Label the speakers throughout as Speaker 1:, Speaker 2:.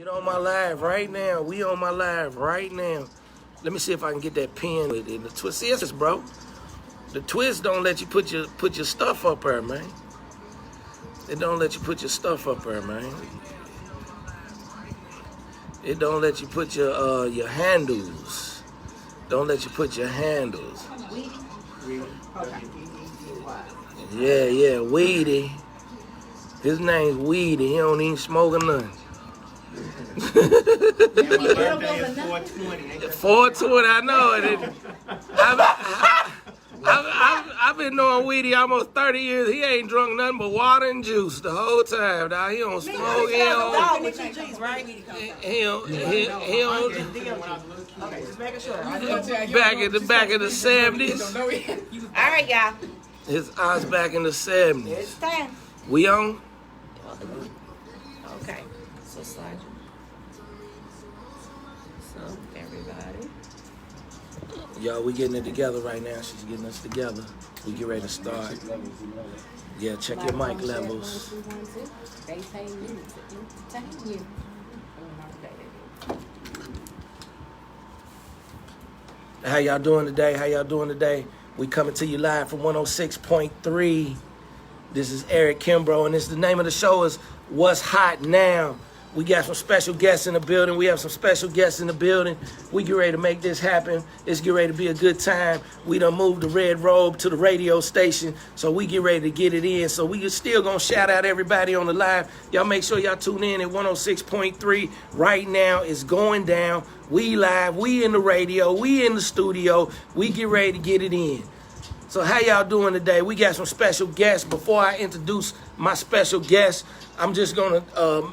Speaker 1: Get on my live right now. We on my live right now. Let me see if I can get that pin with it. The twist, see, it's bro. The twist don't let you put your stuff up there, man. It don't let you put your stuff up there, man. It don't let you put your handles. Don't let you put your handles. Yeah, Weedy. His name's Weedy. He don't even smoke or nothing.
Speaker 2: My birthday is 420.
Speaker 1: 420, I know it. I've been knowing Weedy almost 30 years. He ain't drunk nothing but water and juice the whole time. Dog. He don't smoke. He don't.
Speaker 3: Okay, just making sure.
Speaker 1: Back in the 70s.
Speaker 3: All right, y'all.
Speaker 1: His eyes back in the 70s.
Speaker 3: It's time.
Speaker 1: We on?
Speaker 3: Okay. So slide you. So everybody.
Speaker 1: Y'all, we getting it together right now. She's getting us together. We get ready to start. Yeah, check your mic levels.
Speaker 4: They pay you to entertain you.
Speaker 1: How y'all doing today? How y'all doing today? We coming to you live from 106.3. This is Eric Kimbrough, and the name of the show is What's Hot Now. We got some special guests in the building. We have some special guests in the building. We get ready to make this happen. It's get ready to be a good time. We done moved the red robe to the radio station, so we get ready to get it in. So we still gonna shout out everybody on the live. Y'all make sure y'all tune in at 106.3. Right now, it's going down. We live. We in the radio. We in the studio. We get ready to get it in. So how y'all doing today? We got some special guests. Before I introduce my special guests, I'm just gonna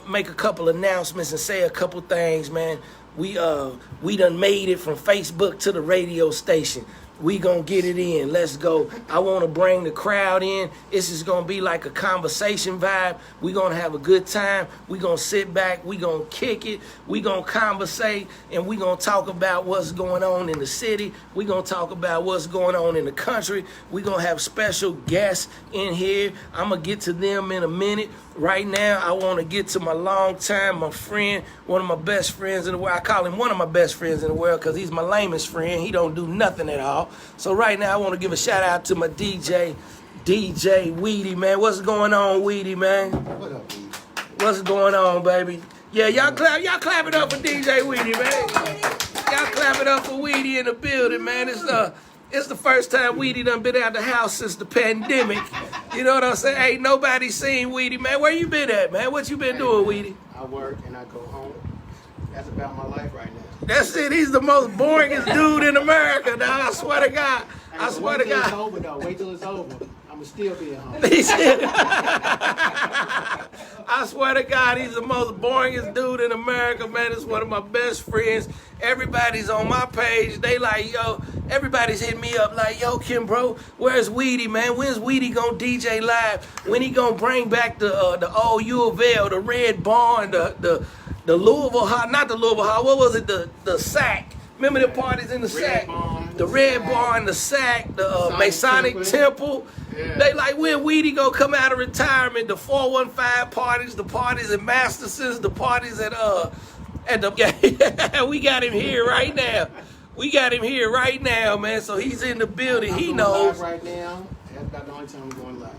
Speaker 1: make a couple announcements and say a couple things, man. We done made it from Facebook to the radio station. We gonna get it in. Let's go. I want to bring the crowd in. This is gonna be like a conversation vibe. We gonna have a good time. We gonna sit back. We gonna kick it. We gonna conversate, and we gonna talk about what's going on in the city. We gonna talk about what's going on in the country. We gonna have special guests in here. I'm gonna get to them in a minute. Right now, I want to get to my long time, my friend, one of my best friends in the world. I call him one of my best friends in the world because he's my lamest friend. He don't do nothing at all. So right now, I want to give a shout out to my DJ Weedy, man. What's going on, Weedy, man?
Speaker 2: What up, Weedy?
Speaker 1: What's going on, baby? Yeah, y'all clap it up for DJ Weedy, man. Y'all clap it up for Weedy in the building, man. It's the first time Weedy done been out the house since the pandemic. You know what I'm saying? Ain't nobody seen Weedy, man. Where you been at, man? What you been doing, Weedy?
Speaker 2: I work and I go home. That's about my life right now.
Speaker 1: That's it. He's the most boringest dude in America, dog. I swear to God. I swear to
Speaker 2: Wait till it's
Speaker 1: God.
Speaker 2: over, though. Wait till it's over. I'm still be at home.
Speaker 1: He said, I swear to God, he's the most boringest dude in America, man. It's one of my best friends. Everybody's on my page. They like, yo, everybody's hitting me up like, yo, Kim, bro, where's Weedy, man? When's Weedy gonna DJ live? When he gonna bring back the old U of L, the Red Barn, the Louisville Hall, not the Louisville Hall, what was it, the Sack? Remember the parties in the Sack? The Red Barn, the Sack, the Masonic Temple.
Speaker 2: Yeah.
Speaker 1: They like, when Weedy gonna come out of retirement, the 415 parties, the parties at Masterson's, the parties at the we got him here right now. We got him here right now, man. So he's in the building. He knows.
Speaker 2: Right now, that's about the only time I'm going live.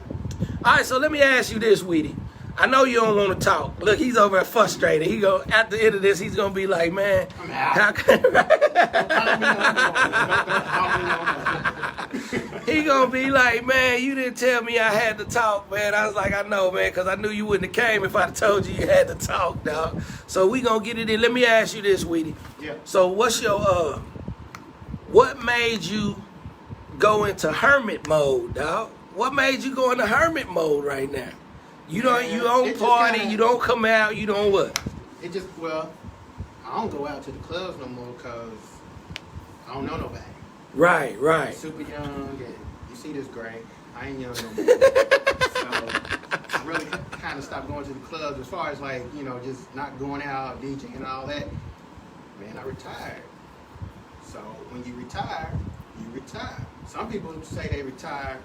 Speaker 1: All right, so let me ask you this, Weedy. I know you don't want to talk. Look, he's over there frustrated. He go at the end of this, he's gonna be like, man,
Speaker 2: I'm out.
Speaker 1: how can he gonna be like, man, you didn't tell me I had to talk, man. I was like, I know, man, because I knew you wouldn't have came if I told you had to talk, dog. So we gonna get it in. Let me ask you this, Weedy.
Speaker 2: Yeah.
Speaker 1: So what's your what made you go into hermit mode, dog? What made you go into hermit mode right now? You don't party, you don't come out, you don't what?
Speaker 2: It just, well, I don't go out to the clubs no more because I don't know nobody.
Speaker 1: Right.
Speaker 2: I'm super young, and you see this gray. I ain't young no more. So I really kind of stopped going to the clubs as far as like, just not going out, DJing and all that. Man, I retired. So when you retire, you retire. Some people say they retire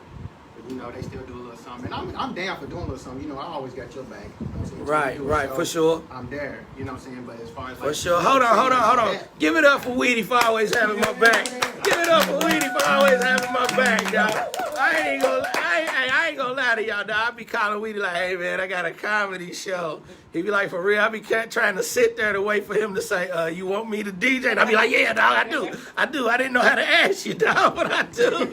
Speaker 2: you know, they still do a little something. And I'm down for doing a little something. You know, I always got your back. You know what I'm saying?
Speaker 1: Right,
Speaker 2: You do a
Speaker 1: right,
Speaker 2: show,
Speaker 1: for sure.
Speaker 2: I'm there. You know what I'm saying? But as far as like,
Speaker 1: For sure. Hold on. Give it up for Weedy for always having my back. Give it up for Weedy for always having my back, y'all. I ain't gonna lie to y'all, dog. I be calling Weedy like, hey man, I got a comedy show. He be like, for real, I be trying to sit there to wait for him to say, you want me to DJ? And I be like, yeah, dog, I do. I didn't know how to ask you, dog, but I do.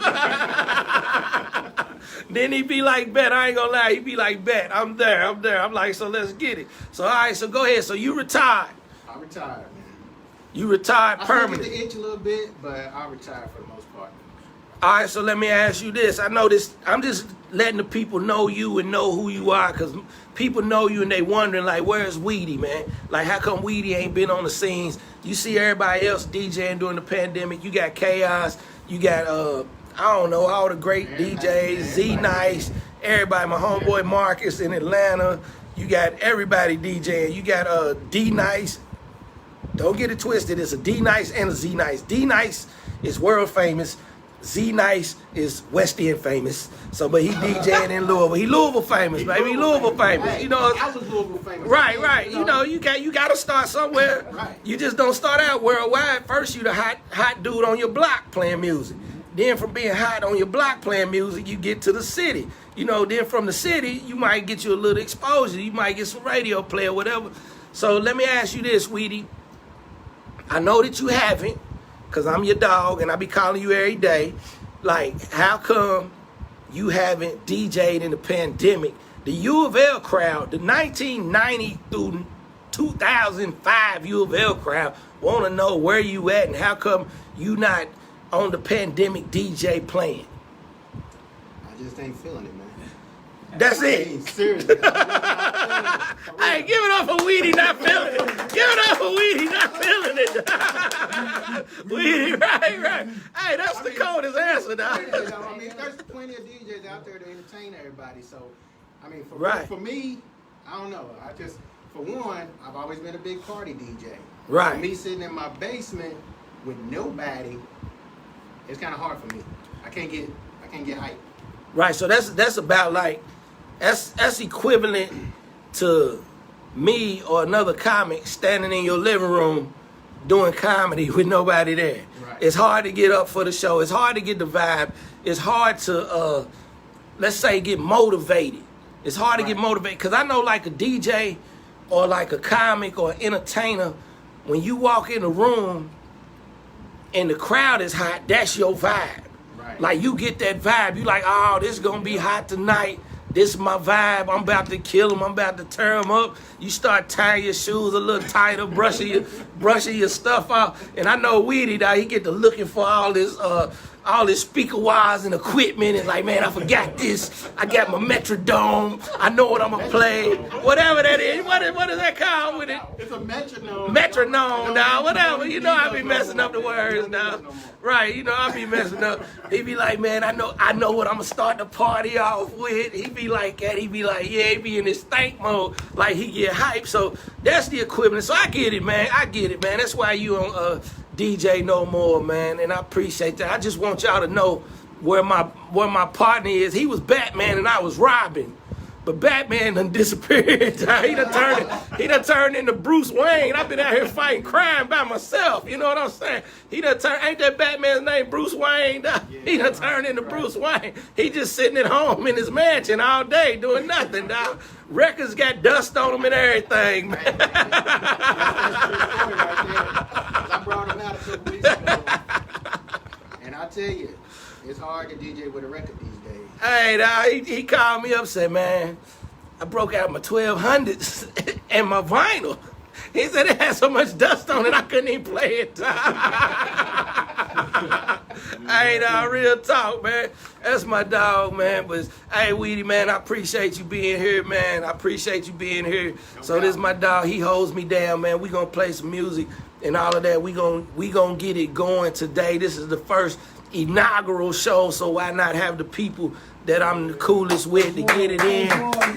Speaker 1: Then he be like, bet, I ain't gonna lie. He be like, bet, I'm there. I'm like, so let's get it. So, all right, so go ahead. So you retired.
Speaker 2: I retired, man.
Speaker 1: You retired
Speaker 2: I still
Speaker 1: permanent.
Speaker 2: get the itch a little bit, but I retired for the most part.
Speaker 1: All right, so let me ask you this. I know this. I'm just letting the people know you and know who you are, because people know you and they wondering, like, where's Weedy, man? Like, how come Weedy ain't been on the scenes? You see everybody else DJing during the pandemic. You got Chaos. You got, I don't know, all the great DJs, Z-Nice, everybody. My homeboy Marcus in Atlanta. You got everybody DJing. You got D-Nice. Don't get it twisted. It's a D-Nice and a Z-Nice. D-Nice is world famous. Z-Nice is West End famous. So, but he DJing in Louisville. He Louisville famous, baby. Louisville famous.
Speaker 2: Hey,
Speaker 1: You know.
Speaker 2: I was Louisville famous.
Speaker 1: Right. You know, you got to start somewhere.
Speaker 2: Right.
Speaker 1: You just don't start out worldwide. First, you the hot dude on your block playing music. Then from being hot on your block playing music, you get to the city. You know, then from the city, you might get you a little exposure. You might get some radio play or whatever. So let me ask you this, Weedy. I know that you haven't, because I'm your dog and I be calling you every day. Like, how come you haven't DJ'd in the pandemic? The U of L crowd, the 1990 through 2005 U of L crowd, want to know where you at and how come you not on the pandemic DJ playing.
Speaker 2: I just ain't feeling it, man.
Speaker 1: That's it.
Speaker 2: Hey, seriously.
Speaker 1: Hey, give it up for Weedy not feeling it. Give it up for Weedy not feeling it. Weedy, right. Hey, that's the coldest answer, dog.
Speaker 2: I mean, there's plenty of DJs out there to entertain everybody. So, I mean, for me, I don't know. For one, I've always been a big party DJ.
Speaker 1: Right.
Speaker 2: For me sitting in my basement with nobody, it's kind of hard for me. I can't get hyped.
Speaker 1: Right, so that's about like, that's equivalent to me or another comic standing in your living room doing comedy with nobody there.
Speaker 2: Right.
Speaker 1: It's hard to get up for the show. It's hard to get the vibe. It's hard to, let's say, get motivated. It's hard to get motivated. Because I know like a DJ or like a comic or entertainer, when you walk in a room and the crowd is hot, that's your vibe.
Speaker 2: Right.
Speaker 1: Like, you get that vibe. You like, oh, this is going to be hot tonight. This is my vibe. I'm about to kill him. I'm about to tear him up. You start tying your shoes a little tighter, brushing your stuff off. And I know Weedy, dog, he get to looking for all this speaker wires and equipment. And like, man, I forgot this. I got my metrodome. I know what I'm going to play. Whatever that is. What is that called with it?
Speaker 2: It's a metronome.
Speaker 1: Metronome, dog. Whatever. You know, I be messing up the words, dog. Right, you know, I be messing up. He be like, man, I know what I'm gonna start the party off with. He be like that. He be like, yeah, he be in this stank mode. Like, he get hyped. So that's the equivalent. So I get it, man. That's why you on DJ No More, man. And I appreciate that. I just want y'all to know where my partner is. He was Batman and I was Robin. But Batman done disappeared. He done turned into Bruce Wayne. I've been out here fighting crime by myself. You know what I'm saying? Ain't that Batman's name Bruce Wayne? He done turned into Bruce Wayne. He just sitting at home in his mansion all day doing nothing, dog. Records got dust on them and everything, man.
Speaker 2: That's a true story right there. I brought him out a couple weeks ago. And I tell you, it's hard to DJ with a record these days.
Speaker 1: Hey, dog, he called me up and said, man, I broke out my 1200s and my vinyl. He said it had so much dust on it, I couldn't even play it. Hey, dog, real talk, man. That's my dog, man. But, hey, Weedy, man, I appreciate you being here, man. I appreciate you being here. So this is my dog. He holds me down, man. We going to play some music and all of that. We gonna get it going today. This is the first inaugural show, so why not have the people that I'm the coolest with to get it in.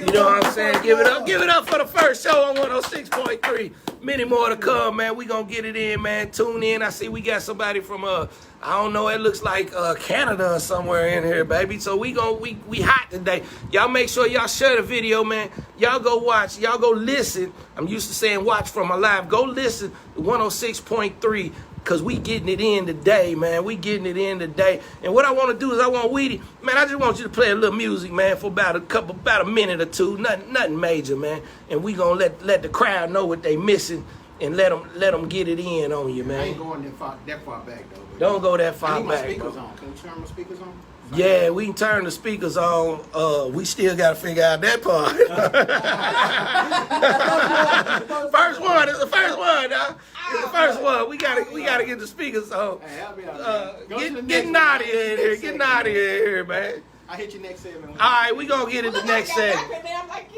Speaker 1: You know what I'm saying? Give it up for the first show on 106.3. Many more to come, man. We gonna get it in, man. Tune in. I see we got somebody from I don't know, it looks like Canada or somewhere in here, baby. So we hot today. Y'all make sure y'all share the video, man. Y'all go watch. Y'all go listen. I'm used to saying watch from my live. Go listen to 106.3. Because we getting it in today, man. We getting it in today. And what I want to do is I want Weedy, man, I just want you to play a little music, man, for about a minute or two. Nothing major, man. And we going to let the crowd know what they missing and let them get it in on you, man.
Speaker 2: I ain't going that far back, though.
Speaker 1: Don't go that far
Speaker 2: I need my
Speaker 1: back,
Speaker 2: speakers
Speaker 1: bro.
Speaker 2: on. Can you turn my speakers on?
Speaker 1: Yeah, we can turn the speakers on. We still got to figure out that part. First one. It's the first one, dog. It's the first one. We gotta get the speakers on.
Speaker 2: Hey, I'll be out there.
Speaker 1: Get Nadia in here. Get Nadia in here, man.
Speaker 2: I'll hit you next segment.
Speaker 1: All right, we gonna get it the next segment.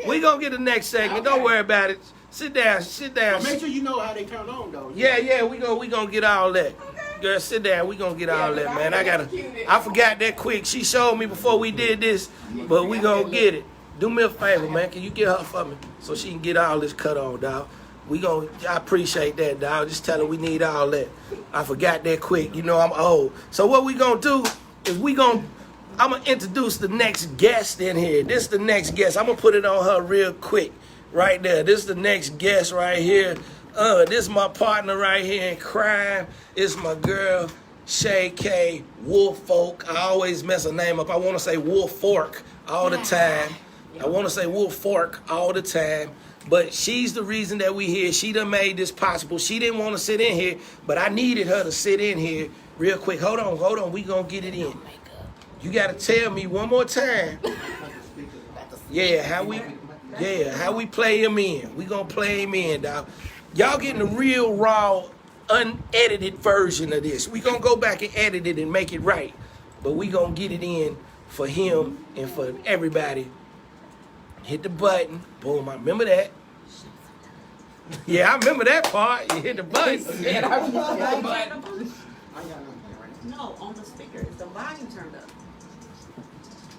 Speaker 1: We gonna get the next segment. Don't worry about it. Sit down.
Speaker 2: But make sure you know how they turn on, though.
Speaker 1: Yeah, we gonna get all that. Girl, sit down. We gonna get all that, man. I forgot that quick. She showed me before we did this, but we gonna get it. Do me a favor, man. Can you get her for me so she can get all this cut on, dog? I appreciate that, dog. Just tell her we need all that. I forgot that quick. You know I'm old. So what we gonna do is I'm gonna introduce the next guest in here. This is the next guest. I'm gonna put it on her real quick. Right there. This is the next guest right here. This is my partner right here in crime. It's my girl, Shay K. Wolfolk. I always mess her name up. I want to say Wolfork all the time. I want to say Wolfork all the time. But she's the reason that we here. She done made this possible. She didn't want to sit in here, but I needed her to sit in here real quick. Hold on. We gonna get it in. You gotta tell me one more time. How we play him in. We gonna play him in, dog. Y'all getting the real raw, unedited version of this. We gonna go back and edit it and make it right. But we gonna get it in for him and for everybody. Hit the button. Boom, I remember that. Yeah, I remember that part. You hit the button.
Speaker 3: No, on the speakers. The volume turned up.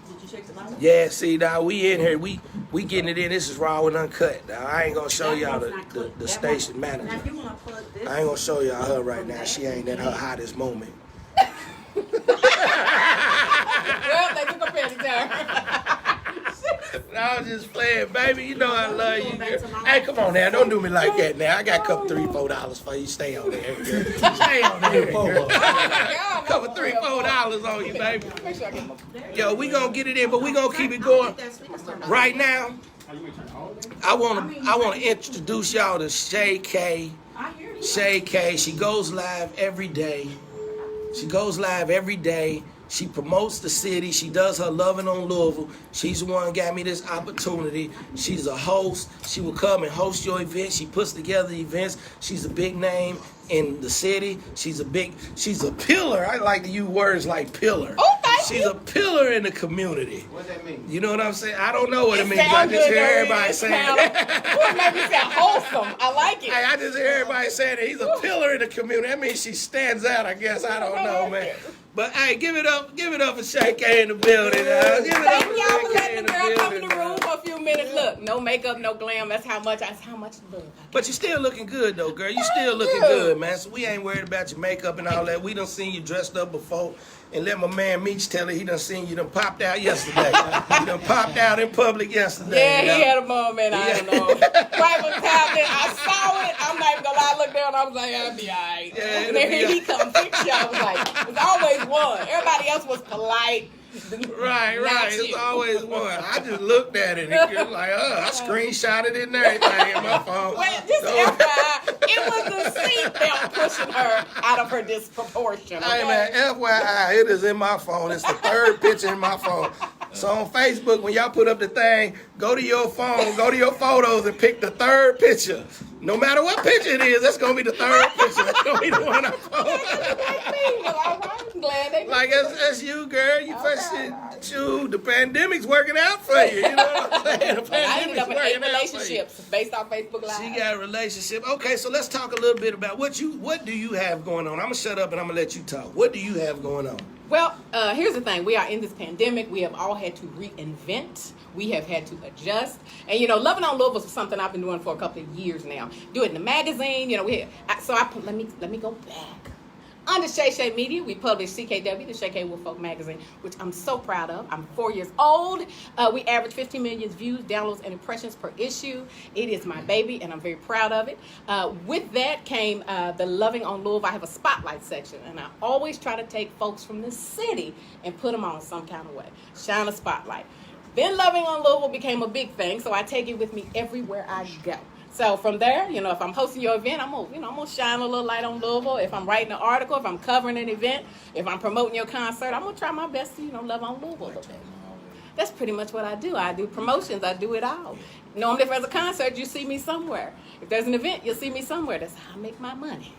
Speaker 3: Did you check the volume?
Speaker 1: Yeah, see, now we in here. We getting it in. This is raw and uncut. Now, I ain't gonna show y'all the station manager.
Speaker 3: Now, if you want to plug this.
Speaker 1: I ain't gonna show y'all her right now. She ain't at her hottest moment.
Speaker 4: Well, they took a penny down.
Speaker 1: I was just playing, baby. You know I love you, girl. Hey, come on now. Don't do me like that now. I got a couple $3-4 for you. Stay on there, girl. Stay on there, girl. Couple $3-4 on you, baby. Yo, we gonna get it in, but we gonna keep it going. Right now, I wanna introduce y'all to Shay K. Shay K. She goes live every day. She promotes the city. She does her loving on Louisville. She's the one who got me this opportunity. She's a host. She will come and host your event. She puts together events. She's a big name in the city. She's a pillar. I like to use words like pillar.
Speaker 4: Oh, thank
Speaker 1: She's a pillar in the community.
Speaker 2: What does that mean?
Speaker 1: You know what I'm saying? I don't know what it means. I
Speaker 4: Sound
Speaker 1: just
Speaker 4: good,
Speaker 1: hear
Speaker 4: though.
Speaker 1: everybody
Speaker 4: It
Speaker 1: saying it.
Speaker 4: sound- make me sound wholesome. I like it.
Speaker 1: Hey, I just hear everybody saying that he's a pillar in the community. That means she stands out, I guess. I don't know, man. But hey, give it up for Shay K in the building. Give it up
Speaker 4: Thank
Speaker 1: for
Speaker 4: y'all
Speaker 1: Shay
Speaker 4: for
Speaker 1: K
Speaker 4: letting
Speaker 1: in
Speaker 4: the
Speaker 1: the
Speaker 4: girl come in
Speaker 1: building.
Speaker 4: the room for a few minutes. Look, no makeup, no glam. That's how much love.
Speaker 1: But you still looking good though, girl. You still looking good, man. So we ain't worried about your makeup and all that. We done seen you dressed up before. And let my man Meech tell her he done seen you done popped out yesterday. You done popped out in public yesterday.
Speaker 4: Yeah,
Speaker 1: you know?
Speaker 4: he had a moment. I don't know. Right when time I saw it, I'm not even gonna lie. I looked down. I was like, I'll be alright.
Speaker 1: Yeah,
Speaker 4: And
Speaker 1: it'll
Speaker 4: then
Speaker 1: be
Speaker 4: he come fix you. I was like, there's always one. Everybody else was polite.
Speaker 1: Right.
Speaker 4: Not
Speaker 1: It's
Speaker 4: you.
Speaker 1: always one. I just looked at it and it was like, I screenshotted it and everything in my phone.
Speaker 4: Well, just FYI, it was the seatbelt pushing her out of her disproportion. Okay?
Speaker 1: Hey man, FYI, it is in my phone. It's the third picture in my phone. So on Facebook, when y'all put up the thing, go to your phone, go to your photos and pick the third picture. No matter what picture it is, that's gonna be the third picture. That's gonna be the one I post.
Speaker 4: I'm glad they
Speaker 1: Like that's you, girl. You first shoot. The pandemic's working out for you. You know what I'm saying? The
Speaker 4: I ended
Speaker 1: pandemic's
Speaker 4: up in 8
Speaker 1: working out for you.
Speaker 4: relationships based on Facebook Live.
Speaker 1: She got a relationship. Okay, so let's talk a little bit about what do you have going on. I'm gonna shut up and I'm gonna let you talk. What do you have going on?
Speaker 4: Well, here's the thing. We are in this pandemic. We have all had to reinvent. We have had to adjust. And, Loving on Louisville is something I've been doing for a couple of years now. Do it in the magazine. Let me go back. Under Shay Shay Media, we publish CKW, the Shay K Woolfolk magazine, which I'm so proud of. I'm 4 years old. We average 15 million views, downloads, and impressions per issue. It is my baby, and I'm very proud of it. With that came the Loving on Louisville. I have a spotlight section, and I always try to take folks from the city and put them on some kind of way. Shine a spotlight. Then Loving on Louisville became a big thing, so I take it with me everywhere I go. So from there, if I'm hosting your event, I'm gonna shine a little light on Louisville. If I'm writing an article, if I'm covering an event, if I'm promoting your concert, I'm gonna try my best to, love on Louisville a little bit. That's pretty much what I do. I do promotions. I do it all. Normally, if there's a concert, you see me somewhere. If there's an event, you'll see me somewhere. That's how I make my money.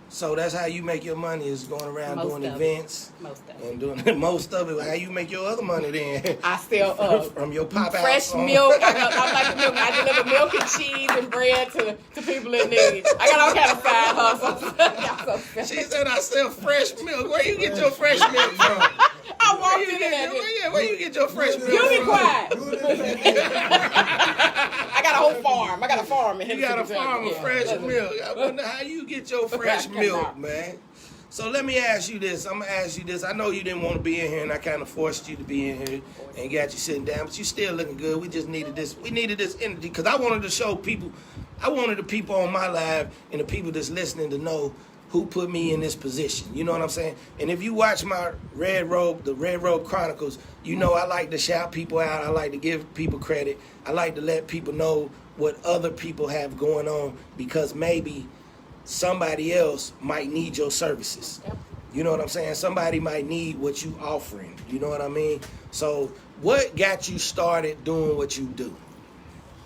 Speaker 1: So that's how you make your money, is going around doing events.
Speaker 4: Most of it.
Speaker 1: And doing most of it. How you make your other money then?
Speaker 4: I still
Speaker 1: from your pop out.
Speaker 4: Fresh milk. I like the milk. I deliver milk and cheese and bread to people in need. I got all kind of side hustles.
Speaker 1: She said I sell fresh milk. Where you get your fresh milk from?
Speaker 4: I walked in there.
Speaker 1: Where you get your fresh milk
Speaker 4: You be
Speaker 1: from?
Speaker 4: quiet. I got a whole farm. I got a farm in
Speaker 1: You got a farm of fresh milk. I wonder how you get your fresh milk, man. So let me ask you this. I'm going to ask you this. I know you didn't want to be in here, and I kind of forced you to be in here and got you sitting down, but you still looking good. We just needed this. We needed this energy because I wanted to show people. I wanted the people on my live and the people that's listening to know who put me in this position. You know what I'm saying? And if you watch my the Red Robe Chronicles, you know I like to shout people out. I like to give people credit. I like to let people know what other people have going on because maybe somebody else might need your services.
Speaker 4: Yep.
Speaker 1: You know what I'm saying? Somebody might need what you offering. You know what I mean? So what got you started doing what you do?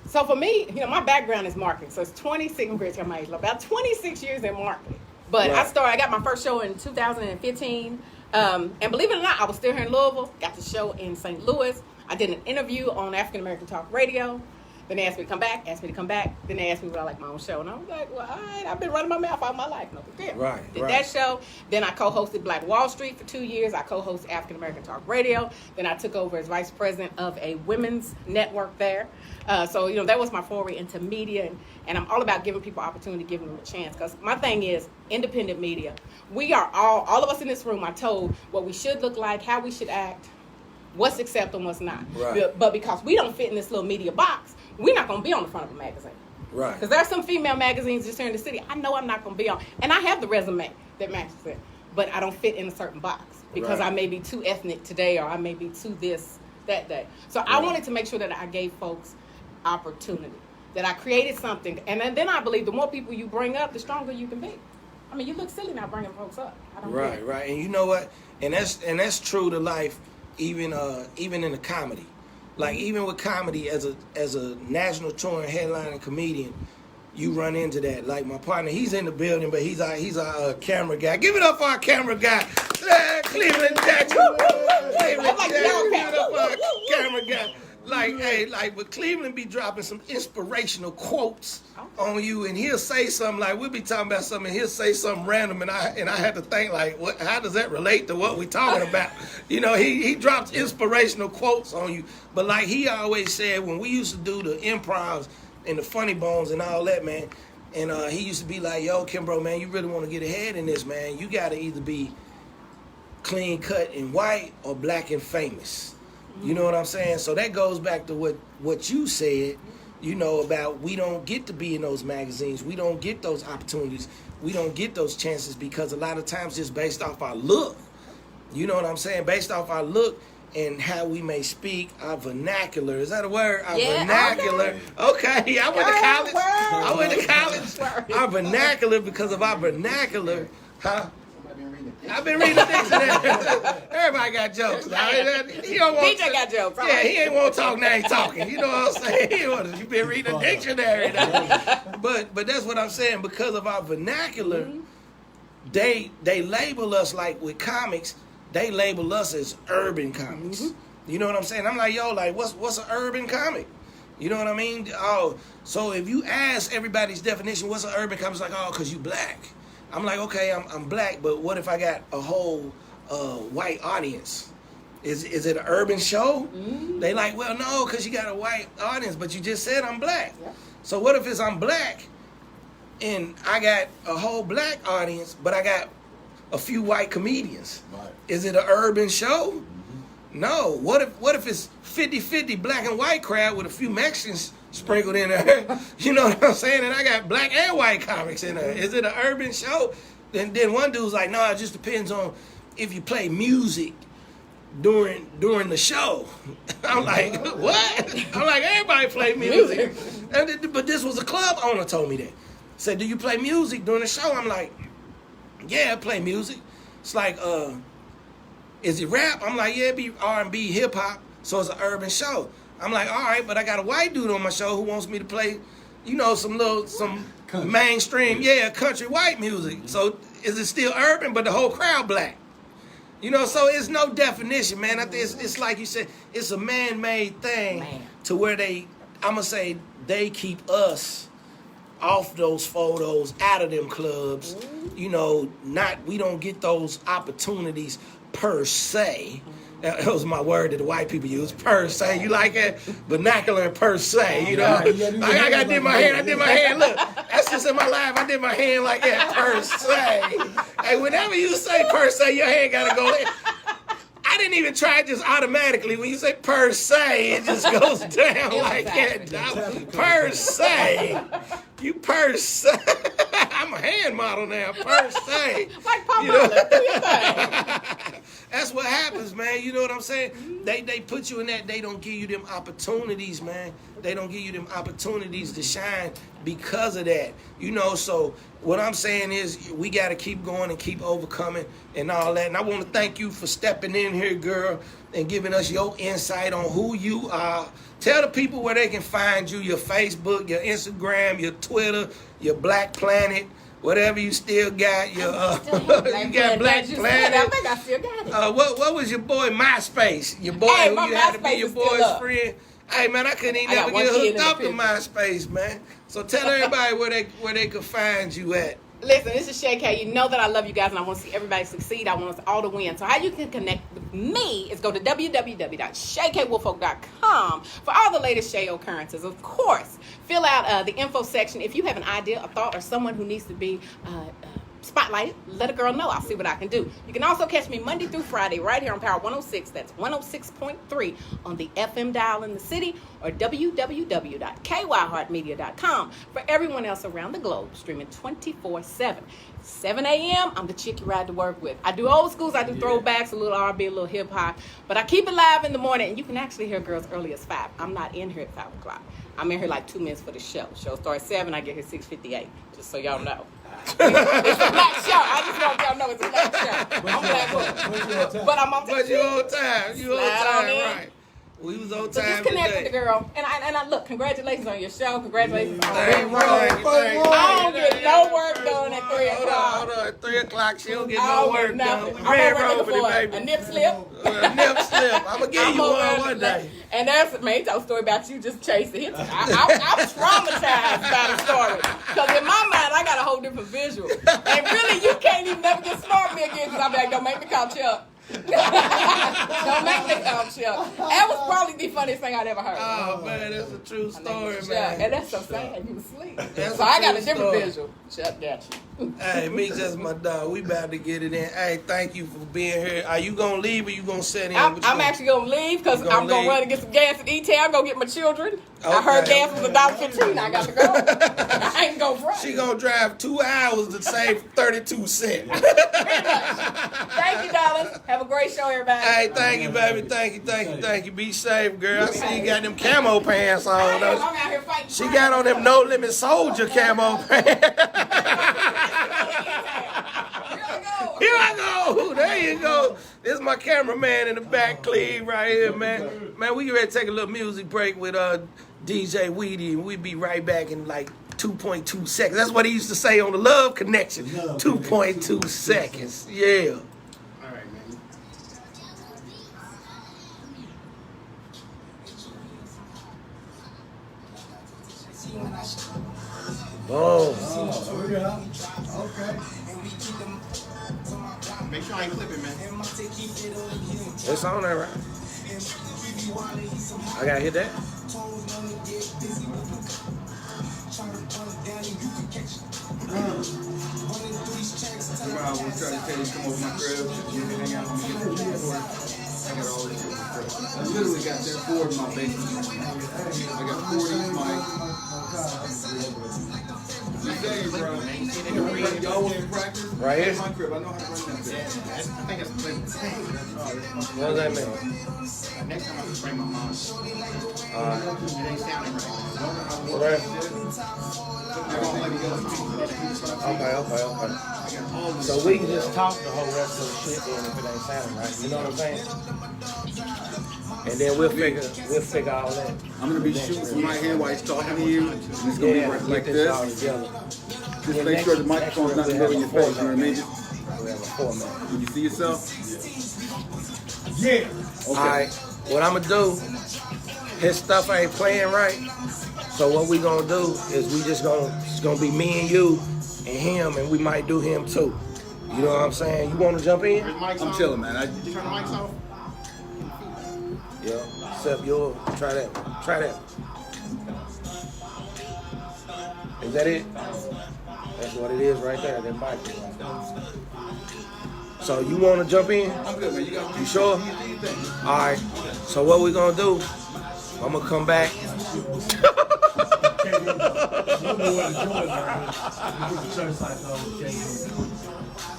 Speaker 4: So for me, my background is marketing. So it's 26, I'm going to tell my age, about 26 years in marketing. But
Speaker 1: Right.
Speaker 4: I got my first show in 2015. And believe it or not, I was still here in Louisville. Got the show in St. Louis. I did an interview on African American Talk Radio. Then they asked me to come back, Then they asked me would I like my own show. And I was like, well, all right, I've been running my mouth all my life. No big deal.
Speaker 1: Right,
Speaker 4: Did
Speaker 1: right.
Speaker 4: that show. Then I co-hosted Black Wall Street for 2 years. I co-hosted African American Talk Radio. Then I took over as vice president of a women's network there. So that was my foray into media. And I'm all about giving people opportunity, giving them a chance. Because my thing is, independent media. We are all of us in this room are told what we should look like, how we should act, what's acceptable and what's not.
Speaker 1: Right.
Speaker 4: But because we don't fit in this little media box, we're not going to be on the front of a magazine.
Speaker 1: Right.
Speaker 4: Because there are some female magazines just here in the city I know I'm not going to be on. And I have the resume that matches it. But I don't fit in a certain box. Because
Speaker 1: Right.
Speaker 4: I may be too ethnic today or I may be too this, that day. So I wanted to make sure that I gave folks opportunity. That I created something. And then I believe the more people you bring up, the stronger you can be. I mean, you look silly not bringing folks up. I don't
Speaker 1: Right,
Speaker 4: care.
Speaker 1: right. And you know what? And that's true to life, even in the comedy. Like even with comedy, as a national touring headlining comedian, you run into that. Like my partner, he's in the building, but he's our camera guy. Give it up for our camera guy, Cleveland Jackson. Cleveland Jackson. Give it up for our camera guy. But Cleveland be dropping some inspirational quotes on you, and he'll say something like we'll be talking about something, and he'll say something random, and I had to think like, what? How does that relate to what we talking about? He drops inspirational quotes on you, but like he always said when we used to do the improvs and the funny bones and all that, man, and he used to be like, yo, Kimbro, man, you really want to get ahead in this, man, you got to either be clean cut and white or black and famous. You know what I'm saying? So that goes back to what you said, about we don't get to be in those magazines. We don't get those opportunities. We don't get those chances because a lot of times just based off our look. You know what I'm saying? Based off our look and how we may speak, our vernacular. Is that a word? Our vernacular. Okay. I went to college. Our vernacular, because of our vernacular, huh? I've been reading the dictionary. Everybody got jokes.
Speaker 4: DJ got jokes.
Speaker 1: Yeah, he ain't want to talk, now he talking. You know what I'm saying? You been reading the dictionary. But that's what I'm saying. Because of our vernacular, they label us like with comics, they label us as urban comics. You know what I'm saying? I'm like, yo, like what's an urban comic? You know what I mean? Oh, so if you ask everybody's definition, what's an urban comic? It's like, oh, because you black. I'm like, okay, I'm black, but what if I got a whole white audience? Is it an urban show?
Speaker 4: Mm-hmm.
Speaker 1: They like, well, no, because you got a white audience, but you just said I'm black.
Speaker 4: Yep.
Speaker 1: So what if I'm black and I got a whole black audience, but I got a few white comedians?
Speaker 5: Right.
Speaker 1: Is it an urban show? No. What if it's 50-50 black and white crowd with a few Mexicans sprinkled in there? You know what I'm saying? And I got black and white comics in there. Is it an urban show? Then one dude's like, no, it just depends on if you play music during the show. I'm like, what? I'm like, everybody play music. But this was a club owner told me that. Said, do you play music during the show? I'm like, yeah, I play music. It's like, is it rap? I'm like, yeah, it be R&B, hip hop. So it's an urban show. I'm like, all right, but I got a white dude on my show who wants me to play, some
Speaker 5: country.
Speaker 1: mainstream, country white music. So is it still urban, but the whole crowd black? So it's no definition, man. I think it's like you said, it's a man-made thing to where I'm gonna say they keep us off those photos, out of them clubs. We don't get those opportunities per se. That was my word that the white people use, per se. You like it? Vernacular and per se, I did my hand. Look, that's just in my life. I did my hand like that, per se. Hey, whenever you say per se, your hand got to go in. I didn't even try it just automatically. When you say per se, it just goes down like that. Per se. You per se. I'm a hand model now, per se.
Speaker 4: Like Pop Marley, do your thing.
Speaker 1: That's what happens, man. You know what I'm saying? They put you in that. They don't give you them opportunities, man. They don't give you them opportunities to shine because of that. So what I'm saying is we got to keep going and keep overcoming and all that. And I want to thank you for stepping in here, girl, and giving us your insight on who you are. Tell the people where they can find you, your Facebook, your Instagram, your Twitter, your Black Planet, whatever you still got. Your you got Black Planet.
Speaker 4: I think I still got it.
Speaker 1: What was your boy MySpace? Your boy
Speaker 4: Hey,
Speaker 1: who
Speaker 4: my
Speaker 1: you had to be
Speaker 4: MySpace
Speaker 1: your
Speaker 4: is still
Speaker 1: boy's
Speaker 4: up.
Speaker 1: friend. Hey man, I couldn't even
Speaker 4: I
Speaker 1: never
Speaker 4: got
Speaker 1: get
Speaker 4: one kid
Speaker 1: hooked
Speaker 4: in
Speaker 1: up
Speaker 4: the
Speaker 1: to
Speaker 4: picture.
Speaker 1: MySpace, man. So tell everybody where they could find you at.
Speaker 4: Listen, this is Shay K. You know that I love you guys and I want to see everybody succeed. I want us all to win. So how you can connect with me is go to www.shaykwolfolk.com for all the latest Shay occurrences. Of course, fill out the info section. If you have an idea, a thought, or someone who needs to be spotlighted, let a girl know. I'll see what I can do. You can also catch me Monday through Friday right here on Power 106. That's 106.3 on the FM dial in the city, or www.kyheartmedia.com for everyone else around the globe, streaming 24/7. 7 a.m., I'm the chick you ride to work with. I do old schools, I do throwbacks, a little R&B, a little hip-hop, but I keep it live in the morning, and you can actually hear girls early as 5. I'm not in here at 5 o'clock. I'm in here like 2 minutes for the show. Show starts 7, I get here 6:58, just so y'all know. It's a black show. I just want y'all know it's a black show. I'm black, but I'm on time.
Speaker 1: But you on time. You on
Speaker 4: Slide on
Speaker 1: time,
Speaker 4: in.
Speaker 1: right? We was on
Speaker 4: So
Speaker 1: time
Speaker 4: just connect with
Speaker 1: today.
Speaker 4: the girl. And I look, congratulations on your show. Congratulations on
Speaker 1: Thank
Speaker 4: being
Speaker 1: you,
Speaker 4: wrong.
Speaker 1: thank you.
Speaker 4: I don't get no work done at 3
Speaker 1: Hold
Speaker 4: o'clock.
Speaker 1: on. At 3 o'clock, she don't get
Speaker 4: I
Speaker 1: no
Speaker 4: don't
Speaker 1: work
Speaker 4: get
Speaker 1: done.
Speaker 4: nothing.
Speaker 1: Red
Speaker 4: I'm over
Speaker 1: Robe,
Speaker 4: looking for
Speaker 1: baby.
Speaker 4: a nip slip.
Speaker 1: Nip slip. I'm going to give you
Speaker 4: over
Speaker 1: one
Speaker 4: there
Speaker 1: day.
Speaker 4: And that's, man, tell a story about you just chasing hits. I'm traumatized by the story. Because in my mind, I got a whole different visual. And really, you can't even never get smart with me again because I'm like, don't make me call Chuck. Don't make me call Chuck. That was probably the funniest thing I'd ever heard.
Speaker 1: Oh, man, that's a true story,
Speaker 4: Chuck.
Speaker 1: man.
Speaker 4: And that's so sad. You was asleep.
Speaker 1: That's
Speaker 4: So
Speaker 1: a
Speaker 4: I got
Speaker 1: true
Speaker 4: a different
Speaker 1: story.
Speaker 4: visual. Chuck got you.
Speaker 1: Hey, me just my dog. We about to get it in. Hey, thank you for being here. Are you going to leave or you going to sit in?
Speaker 4: I'm actually going to leave because
Speaker 1: You gonna
Speaker 4: I'm going
Speaker 1: leave?
Speaker 4: to run and get some gas at E-Town, go get my children. I heard
Speaker 1: Okay.
Speaker 4: gas was $1.15. I got to go. I ain't going to run.
Speaker 1: She going to drive 2 hours to save 32 cents.
Speaker 4: Thank you, darling. Have a great show, everybody.
Speaker 1: Hey, thank you, baby. Thank you. Be safe, girl. I see you got them camo pants on.
Speaker 4: I'm out here fighting.
Speaker 1: She got on them No Limit Soldier camo pants. Here I go. There you go. This is my cameraman in the back, Cleve, right here, man. Man, we get ready to take a little music break with DJ Weedy, and we'll be right back in like 2.2 seconds. That's what he used to say on the Love Connection. 2.2 seconds. Yeah.
Speaker 2: All right, man.
Speaker 1: Boom.
Speaker 5: Oh, Yeah. Okay.
Speaker 2: Make sure I ain't clipping, man.
Speaker 1: It's on there, right? I gotta hit that.
Speaker 5: Remember I was trying to tell you to come over my crib, you can hang out with me, get some shit for it. I got all this shit. I literally got that board in my basement. I got 40 mics. I tell you, bro. Y'all want to practice?
Speaker 1: Right here?
Speaker 5: My crib. I know how to run that bitch.
Speaker 2: I think it's clipping.
Speaker 1: What does that mean?
Speaker 2: Next time I just bring my mom.
Speaker 1: Alright.
Speaker 2: It ain't sounding right.
Speaker 1: Right.
Speaker 2: They're gonna let me go to people.
Speaker 1: Okay. So we can just talk the whole rest of the shit then if it ain't sounding right. You know what I'm saying? And then we'll figure all that.
Speaker 5: I'm gonna be shooting from my head while he's talking to you. And it's gonna be right like
Speaker 1: this. All
Speaker 5: this.
Speaker 1: together.
Speaker 5: Just make sure the microphone's not low in your face. You know what I mean?
Speaker 1: We have a format.
Speaker 5: When you see yourself.
Speaker 1: Yeah.
Speaker 5: Okay.
Speaker 1: Alright, what I'm gonna do, his stuff ain't playing right. So what we gonna do is it's gonna be me and you and him, and we might do him too. You know what I'm saying? You wanna jump in?
Speaker 5: I'm chilling, man.
Speaker 2: Did you turn the mics off?
Speaker 1: Yeah. Except yours. Try that. Try that. Is that it? That's what it is right there. That mic is right there. So you wanna jump in?
Speaker 5: I'm good, man. You
Speaker 1: sure?
Speaker 5: Do your thing.
Speaker 1: All right. So what we gonna do? I'm gonna come back.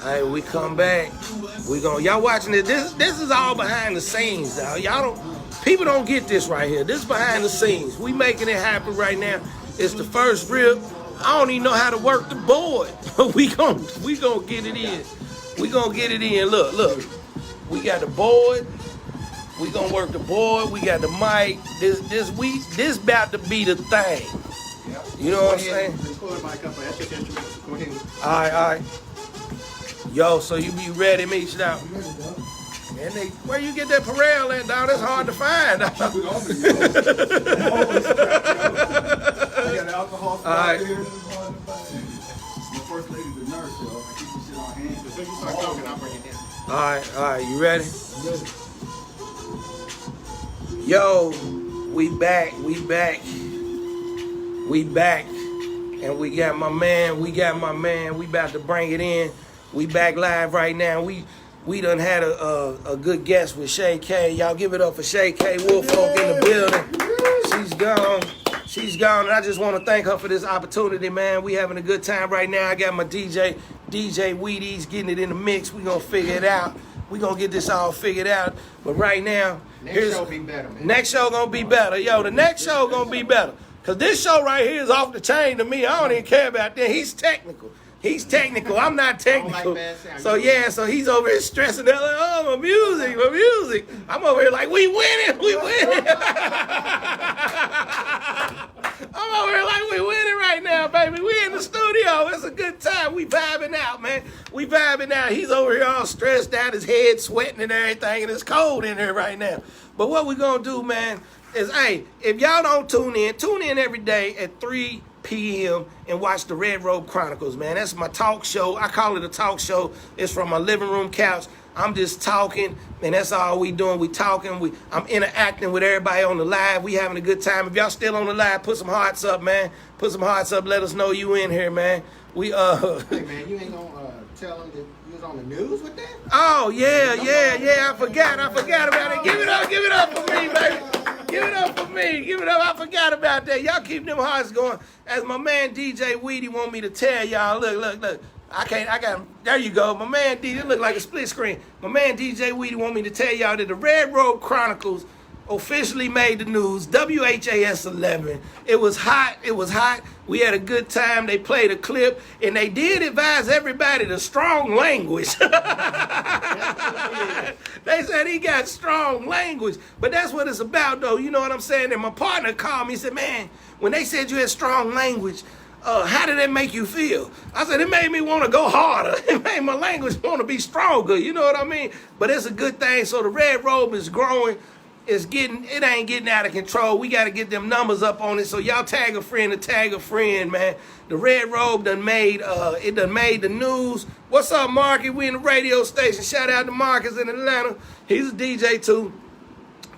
Speaker 1: Hey, we come back. Y'all watching it. This is all behind the scenes, y'all. People don't get this right here. This is behind the scenes. We making it happen right now. It's the first rip. I don't even know how to work the board, but we gonna get it in. We gonna get it in. Look. We got the board. We gonna work the board. We got the mic. This about to be the thing. You know what I'm saying? All right. Yo, so you be ready, meet you out. And where you get that Perel at, dog? That's hard to find.
Speaker 5: I got alcohol
Speaker 1: Alright.
Speaker 5: here. My first lady's a nurse, so I keep this shit on hand.
Speaker 2: As soon as you start talking, I'll bring it in.
Speaker 1: All right, you ready? Yo, we back, and we got my man, we about to bring it in. We back live right now. We done had a good guest with Shay K. Y'all give it up for Shay K. Wolfolk in the building. She's gone, and I just want to thank her for this opportunity, man. We having a good time right now. I got my DJ Wheaties getting it in the mix. We gonna figure it out. We gonna get this all figured out. But right now,
Speaker 2: Next show be better, man.
Speaker 1: Next show gonna be better. Yo, the next show gonna be better. Cause this show right here is off the chain to me. I don't even care about that. He's technical. I'm not technical. So so he's over here stressing out like, oh, my music. I'm over here like, we winning. I'm over here like, we winning right now, baby. We in the studio. It's a good time. We vibing out, man. We vibing out. He's over here all stressed out, his head sweating and everything, and it's cold in here right now. But what we gonna do, man, is, hey, if y'all don't tune in every day at 3 p.m. and watch the Robe Chronicles, man. That's my talk show. I call it a talk show. It's from my living room couch. I'm just talking, and that's all we doing. We talking. I'm interacting with everybody on the live. We having a good time. If y'all still on the live, put some hearts up, man. Put some hearts up. Let us know you in here, man.
Speaker 2: Hey, man, you ain't gonna tell them that you was on the news with that?
Speaker 1: Oh, yeah. I forgot about it. Give it up for me, baby. Give it up for me. Give it up. I forgot about that. Y'all keep them hearts going. As my man DJ Weedy want me to tell y'all, look. There you go. My man DJ, it look like a split screen. My man DJ Weedy want me to tell y'all that the Robe Chronicles officially made the news. WHAS 11. It was hot. We had a good time. They played a clip, and they did advise everybody to strong language. They said he got strong language, but that's what it's about, though. You know what I'm saying? And my partner called me and said, man, when they said you had strong language, how did that make you feel? I said, it made me want to go harder. It made my language want to be stronger. You know what I mean? But it's a good thing. So the Red Robe is growing. it ain't getting out of control. We got to get them numbers up on it. So y'all tag a friend to tag a friend, man. The Red Robe done made the news. What's up, Marky? We in the radio station. Shout out to Marcus in Atlanta. He's a DJ too.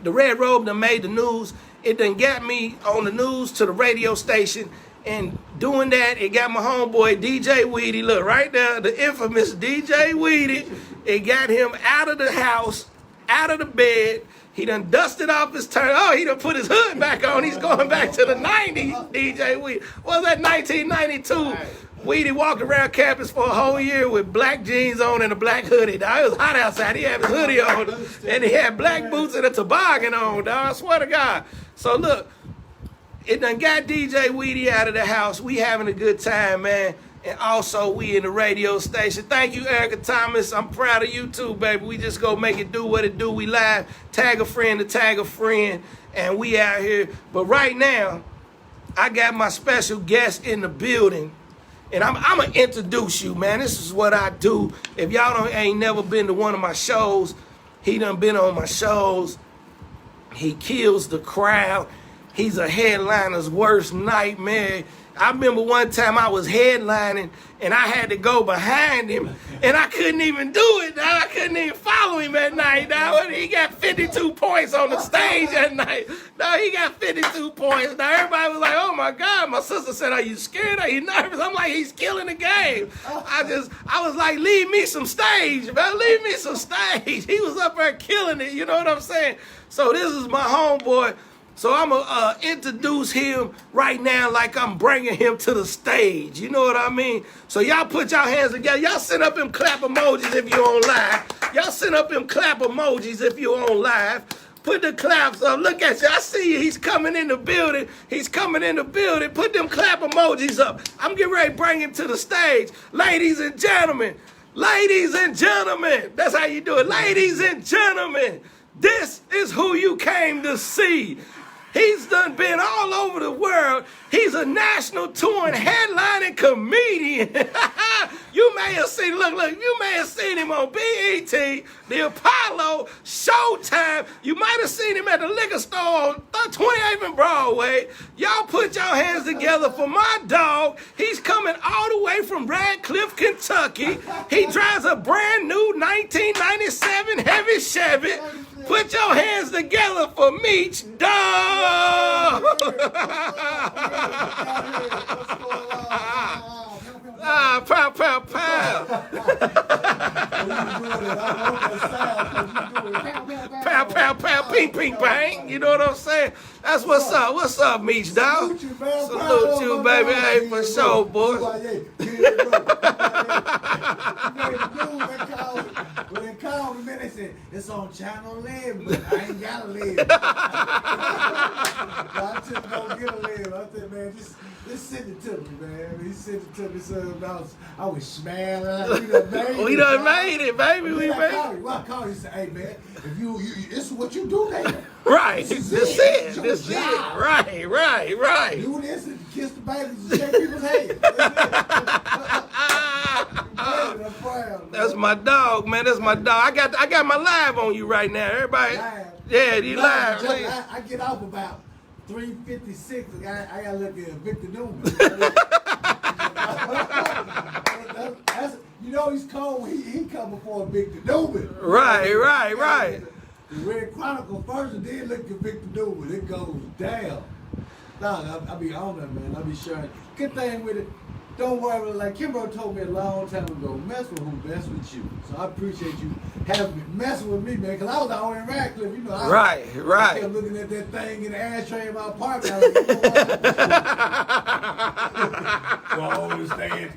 Speaker 1: The Red Robe done made the news. It done got me on the news to the radio station. And doing that, it got my homeboy DJ Weedy. Look, right there, the infamous DJ Weedy. It got him out of the house, out of the bed. He done dusted off his turn. Oh, he done put his hood back on. He's going back to the 90s, DJ Weedy. What was that, 1992? Weedy walked around campus for a whole year with black jeans on and a black hoodie. Dog. It was hot outside. He had his hoodie on. And he had black boots and a toboggan on, dog. I swear to God. So, look, it done got DJ Weedy out of the house. We having a good time, man. And also, we in the radio station. Thank you, Erica Thomas. I'm proud of you, too, baby. We just go make it do what it do. We live. Tag a friend to tag a friend. And we out here. But right now, I got my special guest in the building. And I'm going to introduce you, man. This is what I do. If y'all ain't never been to one of my shows, he done been on my shows. He kills the crowd. He's a headliner's worst nightmare. I remember one time I was headlining and I had to go behind him and I couldn't even do it. I couldn't even follow him at night. He got 52 points on the stage at night. He got 52 points. Now everybody was like, oh my God. My sister said, are you scared? Are you nervous? I'm like, he's killing the game. I was like, leave me some stage, man. Leave me some stage. He was up there killing it. You know what I'm saying? So this is my homeboy. So I'm going to introduce him right now like I'm bringing him to the stage. You know what I mean? So y'all put y'all hands together. Y'all send up them clap emojis if you're on live. Y'all send up them clap emojis if you're on live. Put the claps up. Look at you. I see you. He's coming in the building. He's coming in the building. Put them clap emojis up. I'm getting ready to bring him to the stage. Ladies and gentlemen. Ladies and gentlemen. That's how you do it. Ladies and gentlemen. This is who you came to see. He's done been all over the world. He's a national touring headlining comedian. You may have seen, look, you may have seen him on BET, the Apollo, Showtime. You might have seen him at the liquor store on 28th and Broadway. Y'all put your hands together for my dog. He's coming all the way from Radcliffe, Kentucky. He drives a brand new 1997 Heavy Chevy. Put your hands together for Meech Dog. Pow, pow, pow. Pow, pow, pow, ping, ping, bang. You know what I'm saying? That's what's up. What's up, Meech Dog? Salute you, baby. Hey, for sure, boy.
Speaker 6: When they called me, man, they said, it's on Channel 11, but I ain't got a 11. I just don't get a 11. I said, man, just send it to me, man. He sent it to me, so I was smiling.
Speaker 1: We done made it, baby. We made it.
Speaker 6: I called you and said, hey, man, if you this is what you do later.
Speaker 1: Right. This is it. Right.
Speaker 6: Do this and kiss the babies and shake people's hands.
Speaker 1: That's my dog, man. That's my dog. I got my live on you right now. Everybody.
Speaker 6: Live.
Speaker 1: Yeah, you live.
Speaker 6: I get off about 3:56. I gotta look at Victor Newman. You know he's cold. He come before Victor Newman.
Speaker 1: Right.
Speaker 6: The Robe Chronicles first, and then look at Victor Newman. It goes down. No, I be on that, man. I be sharing. Good thing with it. Don't worry, like Kimbo told me a long time ago, mess with who mess with you. So I appreciate you messing with me, man, because I was out in Radcliffe, you know. I kept looking at that thing in the ashtray in my apartment. I was like,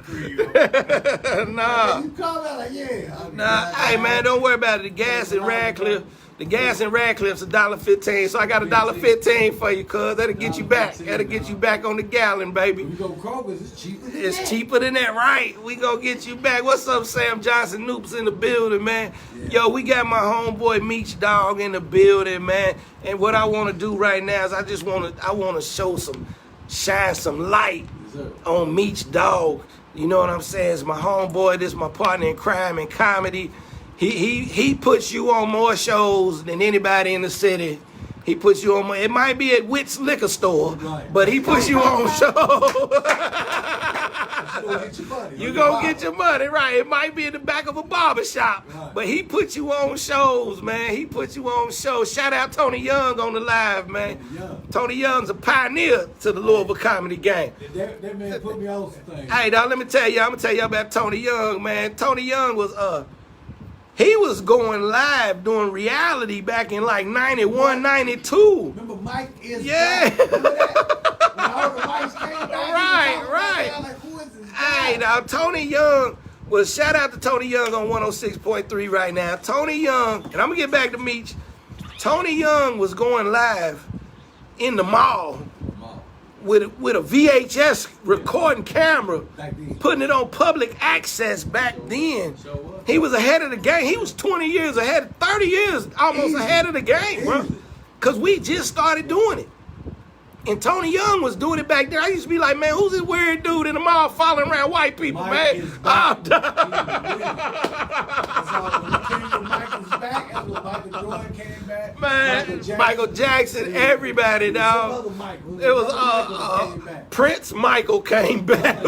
Speaker 1: Nah.
Speaker 6: You call me, like, yeah.
Speaker 1: Nah, hey, man, don't worry about it. The gas in Radcliffe. The gas in Radcliffe's $1.15, so I got $1.15 for you, cuz. That'll get you back. That'll get you back on the gallon, baby.
Speaker 6: We go Kroger's, it's cheaper than that.
Speaker 1: It's cheaper than that, right? We gonna get you back. What's up, Sam Johnson? Noop's in the building, man. Yeah. Yo, we got my homeboy Meech Dog in the building, man. And what I want to do right now is I want to shine some light on Meech Dog. You know what I'm saying? It's my homeboy. This is my partner in crime and comedy. He puts you on more shows than anybody in the city. He puts you on. It might be at Witt's liquor store,
Speaker 6: Right.
Speaker 1: but he puts you on show.
Speaker 6: Get your money.
Speaker 1: You gonna get your money, right? It might be in the back of a barber shop,
Speaker 6: Right.
Speaker 1: but he puts you on shows, man. He puts you on shows. Shout out Tony Young on the live, man. Tony Young's a pioneer to the Louisville comedy game.
Speaker 6: That man put me on some things.
Speaker 1: Hey, dog, let me tell you, I'm gonna tell you about Tony Young, man. Tony Young was he was going live doing reality back in like 91, 92.
Speaker 6: Remember Mike is
Speaker 1: Yeah.
Speaker 6: back? Remember that? When all the mics came back,
Speaker 1: Right, right.
Speaker 6: I was like, who is this guy?
Speaker 1: Hey, now Tony Young was shout out to Tony Young on 106.3 right now. Tony Young, and I'm gonna get back to Meech. Tony Young was going live in the mall with a VHS recording camera,
Speaker 6: Back then.
Speaker 1: putting it on public access back then.
Speaker 6: Sure was.
Speaker 1: He was ahead of the game. He was 20 years ahead, 30 years almost ahead of the game, bro.
Speaker 6: Easy.
Speaker 1: Because we just started doing it. And Tony Young was doing it back then. I used to be like, man, who's this weird dude in the mall following around white people,
Speaker 6: Mike
Speaker 1: man?
Speaker 6: is back.
Speaker 1: Oh,
Speaker 6: That's all. When Mike is back, that's when Michael Jordan came back.
Speaker 1: man, Michael Jackson, everybody,
Speaker 6: Some
Speaker 1: dog.
Speaker 6: other Michael.
Speaker 1: It was
Speaker 6: Another Michael came back.
Speaker 1: Prince Michael came back.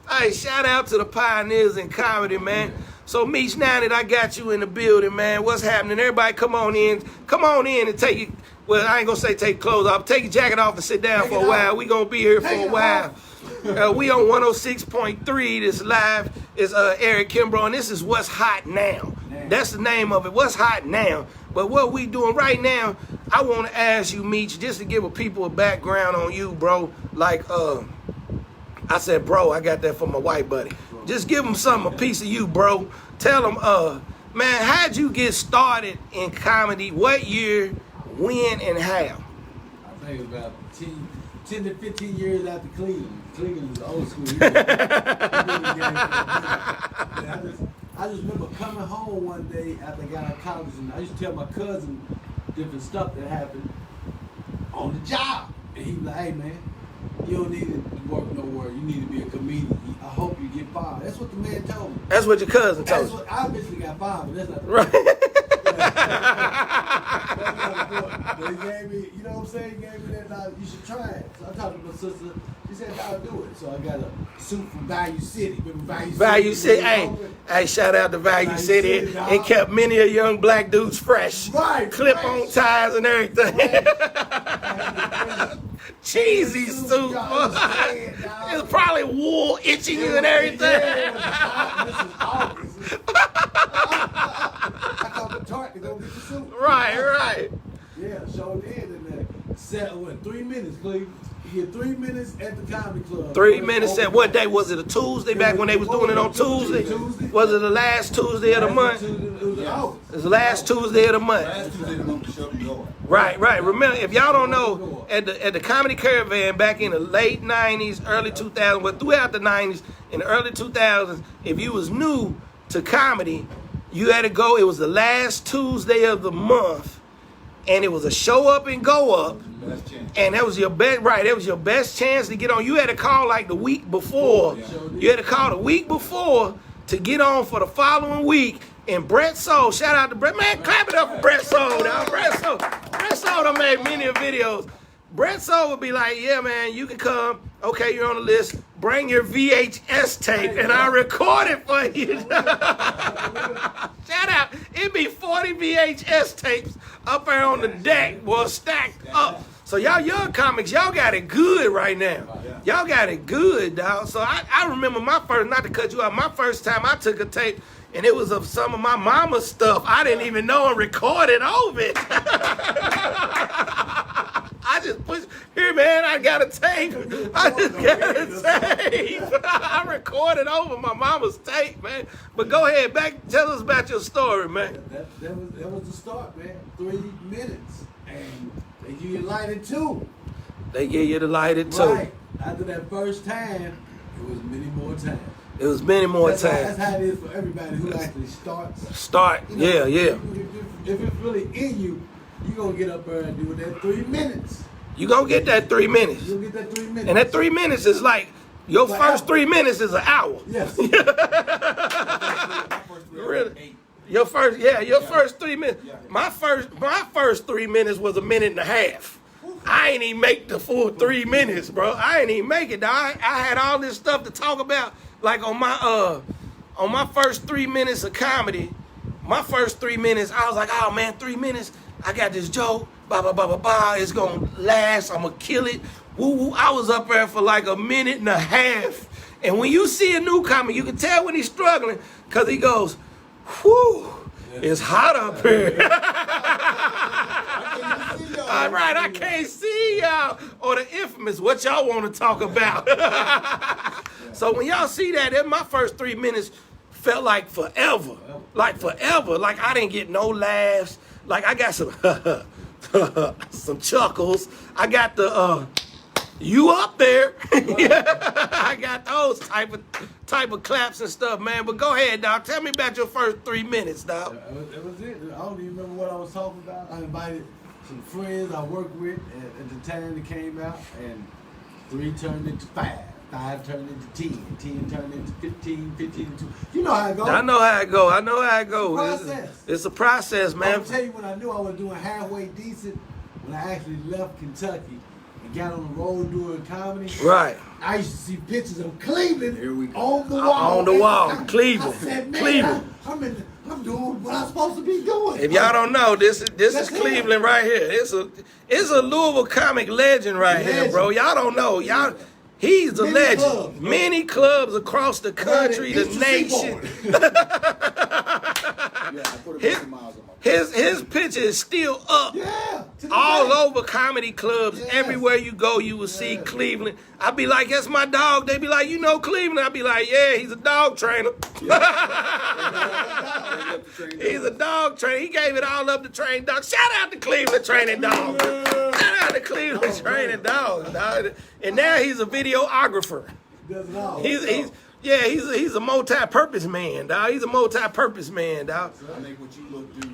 Speaker 1: Hey, shout out to the pioneers in comedy, man. So, Meech, now that I got you in the building, man, what's happening? Everybody come on in and take it. Well, I ain't gonna say take clothes off. Take your jacket off and sit down
Speaker 6: Take
Speaker 1: for
Speaker 6: it
Speaker 1: a while.
Speaker 6: off.
Speaker 1: We gonna be here for
Speaker 6: Take
Speaker 1: a
Speaker 6: it
Speaker 1: while. We on 106.3. This live is Eric Kimbrough, and this is What's Hot Now. That's the name of it. What's Hot Now? But what we doing right now, I want to ask you, Meech, just to give a people a background on you, bro. Like, I said, bro, I got that from my white buddy. Just give them something, a piece of you, bro. Tell them, man, how'd you get started in comedy? What year, when, and how?
Speaker 6: I think about 10 to 15 years after Cleveland. Cleveland is old school. I just remember coming home one day after I got out of college, and I used to tell my cousin different stuff that happened on the job. And he was like, hey, man, you don't need to work nowhere. You need to be a comedian. I hope you get fired. That's what the man told me.
Speaker 1: That's what your cousin told
Speaker 6: That's
Speaker 1: you.
Speaker 6: what, I eventually got fired, but that's not the
Speaker 1: Right.
Speaker 6: But he gave me, you know what I'm saying? He gave me that, you should try it. So I talked to my sister. She said, I'll do it. So I got a suit from Value City. Remember
Speaker 1: Value City. Hey, shout out to Value City. It kept many a young black dudes fresh.
Speaker 6: Right.
Speaker 1: Clip-on ties and everything.
Speaker 6: Right.
Speaker 1: Cheesy suit. It was probably wool itching you and everything.
Speaker 6: Yeah, this is August. I called the tart to go get the suit.
Speaker 1: Right.
Speaker 6: Yeah, so did. And set, 3 minutes, Cleveland. You get 3 minutes at the comedy club.
Speaker 1: 3 minutes at what day? Was it a Tuesday back when they was doing it on Tuesday? Was it the last Tuesday of the month?
Speaker 6: It was August.
Speaker 1: It was the last Tuesday of the month.
Speaker 5: Last Tuesday of the month, the show be going.
Speaker 1: Right. Remember, if y'all don't know, at the Comedy Caravan back in the late 90s, early 2000s, but throughout the 90s and the early 2000s, if you was new to comedy, you had to go. It was the last Tuesday of the month, and it was a show up and go up.
Speaker 5: Last chance.
Speaker 1: And that was your best, right? That was your best chance to get on. You had to call like the week before. You had to call the week before to get on for the following week. And Brett Soul, shout out to Brett. Man, clap it up for Brett Soul, dog. Brett Soul done made many videos. Brett Soul would be like, yeah, man, you can come. Okay, you're on the list. Bring your VHS tape, and I'll record it for you. Shout out. It'd be 40 VHS tapes up there on the deck, boy, stacked up. So y'all young comics, y'all got it good right now. Y'all got it good, dog. So I remember my first, not to cut you off, my first time I took a tape, and it was of some of my mama's stuff. I didn't even know and recorded over it. I just pushed, here, man, I got a tape. I just got a tape. I recorded over my mama's tape, man. But go ahead, tell us about your story, man.
Speaker 6: That was the start, man. 3 minutes. And they give you lighted too.
Speaker 1: They give you the lighted too.
Speaker 6: Right. After that first time, it was many more times.
Speaker 1: It was many more
Speaker 6: That's
Speaker 1: times.
Speaker 6: how it is for everybody who actually starts.
Speaker 1: Start,
Speaker 6: You know,
Speaker 1: yeah.
Speaker 6: If it's really in you, you're going to get up there and do it that 3 minutes.
Speaker 1: You gonna get that 3 minutes.
Speaker 6: You'll get that 3 minutes.
Speaker 1: And that 3 minutes is like, your
Speaker 6: Like
Speaker 1: first
Speaker 6: hour.
Speaker 1: 3 minutes is an hour.
Speaker 6: Yes.
Speaker 5: My first three hours
Speaker 1: Really?
Speaker 5: was 8.
Speaker 1: Your first 3 minutes.
Speaker 5: Yeah.
Speaker 1: My first 3 minutes was a minute and a half. I ain't even make the full 3 minutes, bro. I ain't even make it. I had all this stuff to talk about. Like on my first 3 minutes of comedy, my first 3 minutes, I was like, oh man, 3 minutes. I got this joke. Blah blah blah blah blah. It's gonna last. I'm gonna kill it. Woo woo. I was up there for like a minute and a half. And when you see a new comic, you can tell when he's struggling, cause he goes, whew, it's hot up here. All right, I can't see y'all. Or the infamous, what y'all want to talk about. So when y'all see that, my first 3 minutes felt like forever. Like forever. Like I didn't get no laughs. Like I got some some chuckles. I got the you up there. I got those type of claps and stuff, man. But go ahead, dog. Tell me about your first 3 minutes, dog.
Speaker 6: That was it. I don't even remember what I was talking about. I invited some friends I worked with at the time that came out, and 3 turned into 5. 5 turned into 10. 10 turned into 15. 15 into... You know how it goes.
Speaker 1: I know how it go.
Speaker 6: Process.
Speaker 1: It's a process, man.
Speaker 6: I'll tell you when I knew I was doing halfway decent, when I actually left Kentucky and got on the road doing comedy.
Speaker 1: Right.
Speaker 6: I used to see pictures of Cleveland
Speaker 5: Here we go.
Speaker 6: on the wall.
Speaker 1: On the wall,
Speaker 6: I
Speaker 1: Cleveland.
Speaker 6: said, man,
Speaker 1: Cleveland.
Speaker 6: I'm doing what I'm supposed to be doing.
Speaker 1: If y'all don't know, this is
Speaker 6: That's
Speaker 1: Cleveland right here. It's a Louisville comic legend right here, bro. Y'all don't know. He's a
Speaker 6: Many
Speaker 1: legend.
Speaker 6: clubs, bro.
Speaker 1: Many clubs across the country, the
Speaker 6: Mr.
Speaker 1: nation.
Speaker 5: Yeah, I put a few miles on my
Speaker 1: His picture is still up.
Speaker 6: Yeah. to the
Speaker 1: All
Speaker 6: day.
Speaker 1: over comedy clubs.
Speaker 6: Yes.
Speaker 1: Everywhere you go, you will see
Speaker 6: Yeah.
Speaker 1: Cleveland. I be like, that's my dog. They be like, you know Cleveland? I be like, yeah, he's a dog trainer. He's a dog trainer. He gave it all up to train dogs. Shout out to Cleveland training dogs. Shout out to Cleveland training dogs, dog. And now he's a videographer.
Speaker 6: Does it all.
Speaker 1: He's a multi-purpose man, dog. He's a multi-purpose man, dog.
Speaker 5: I make what you look do.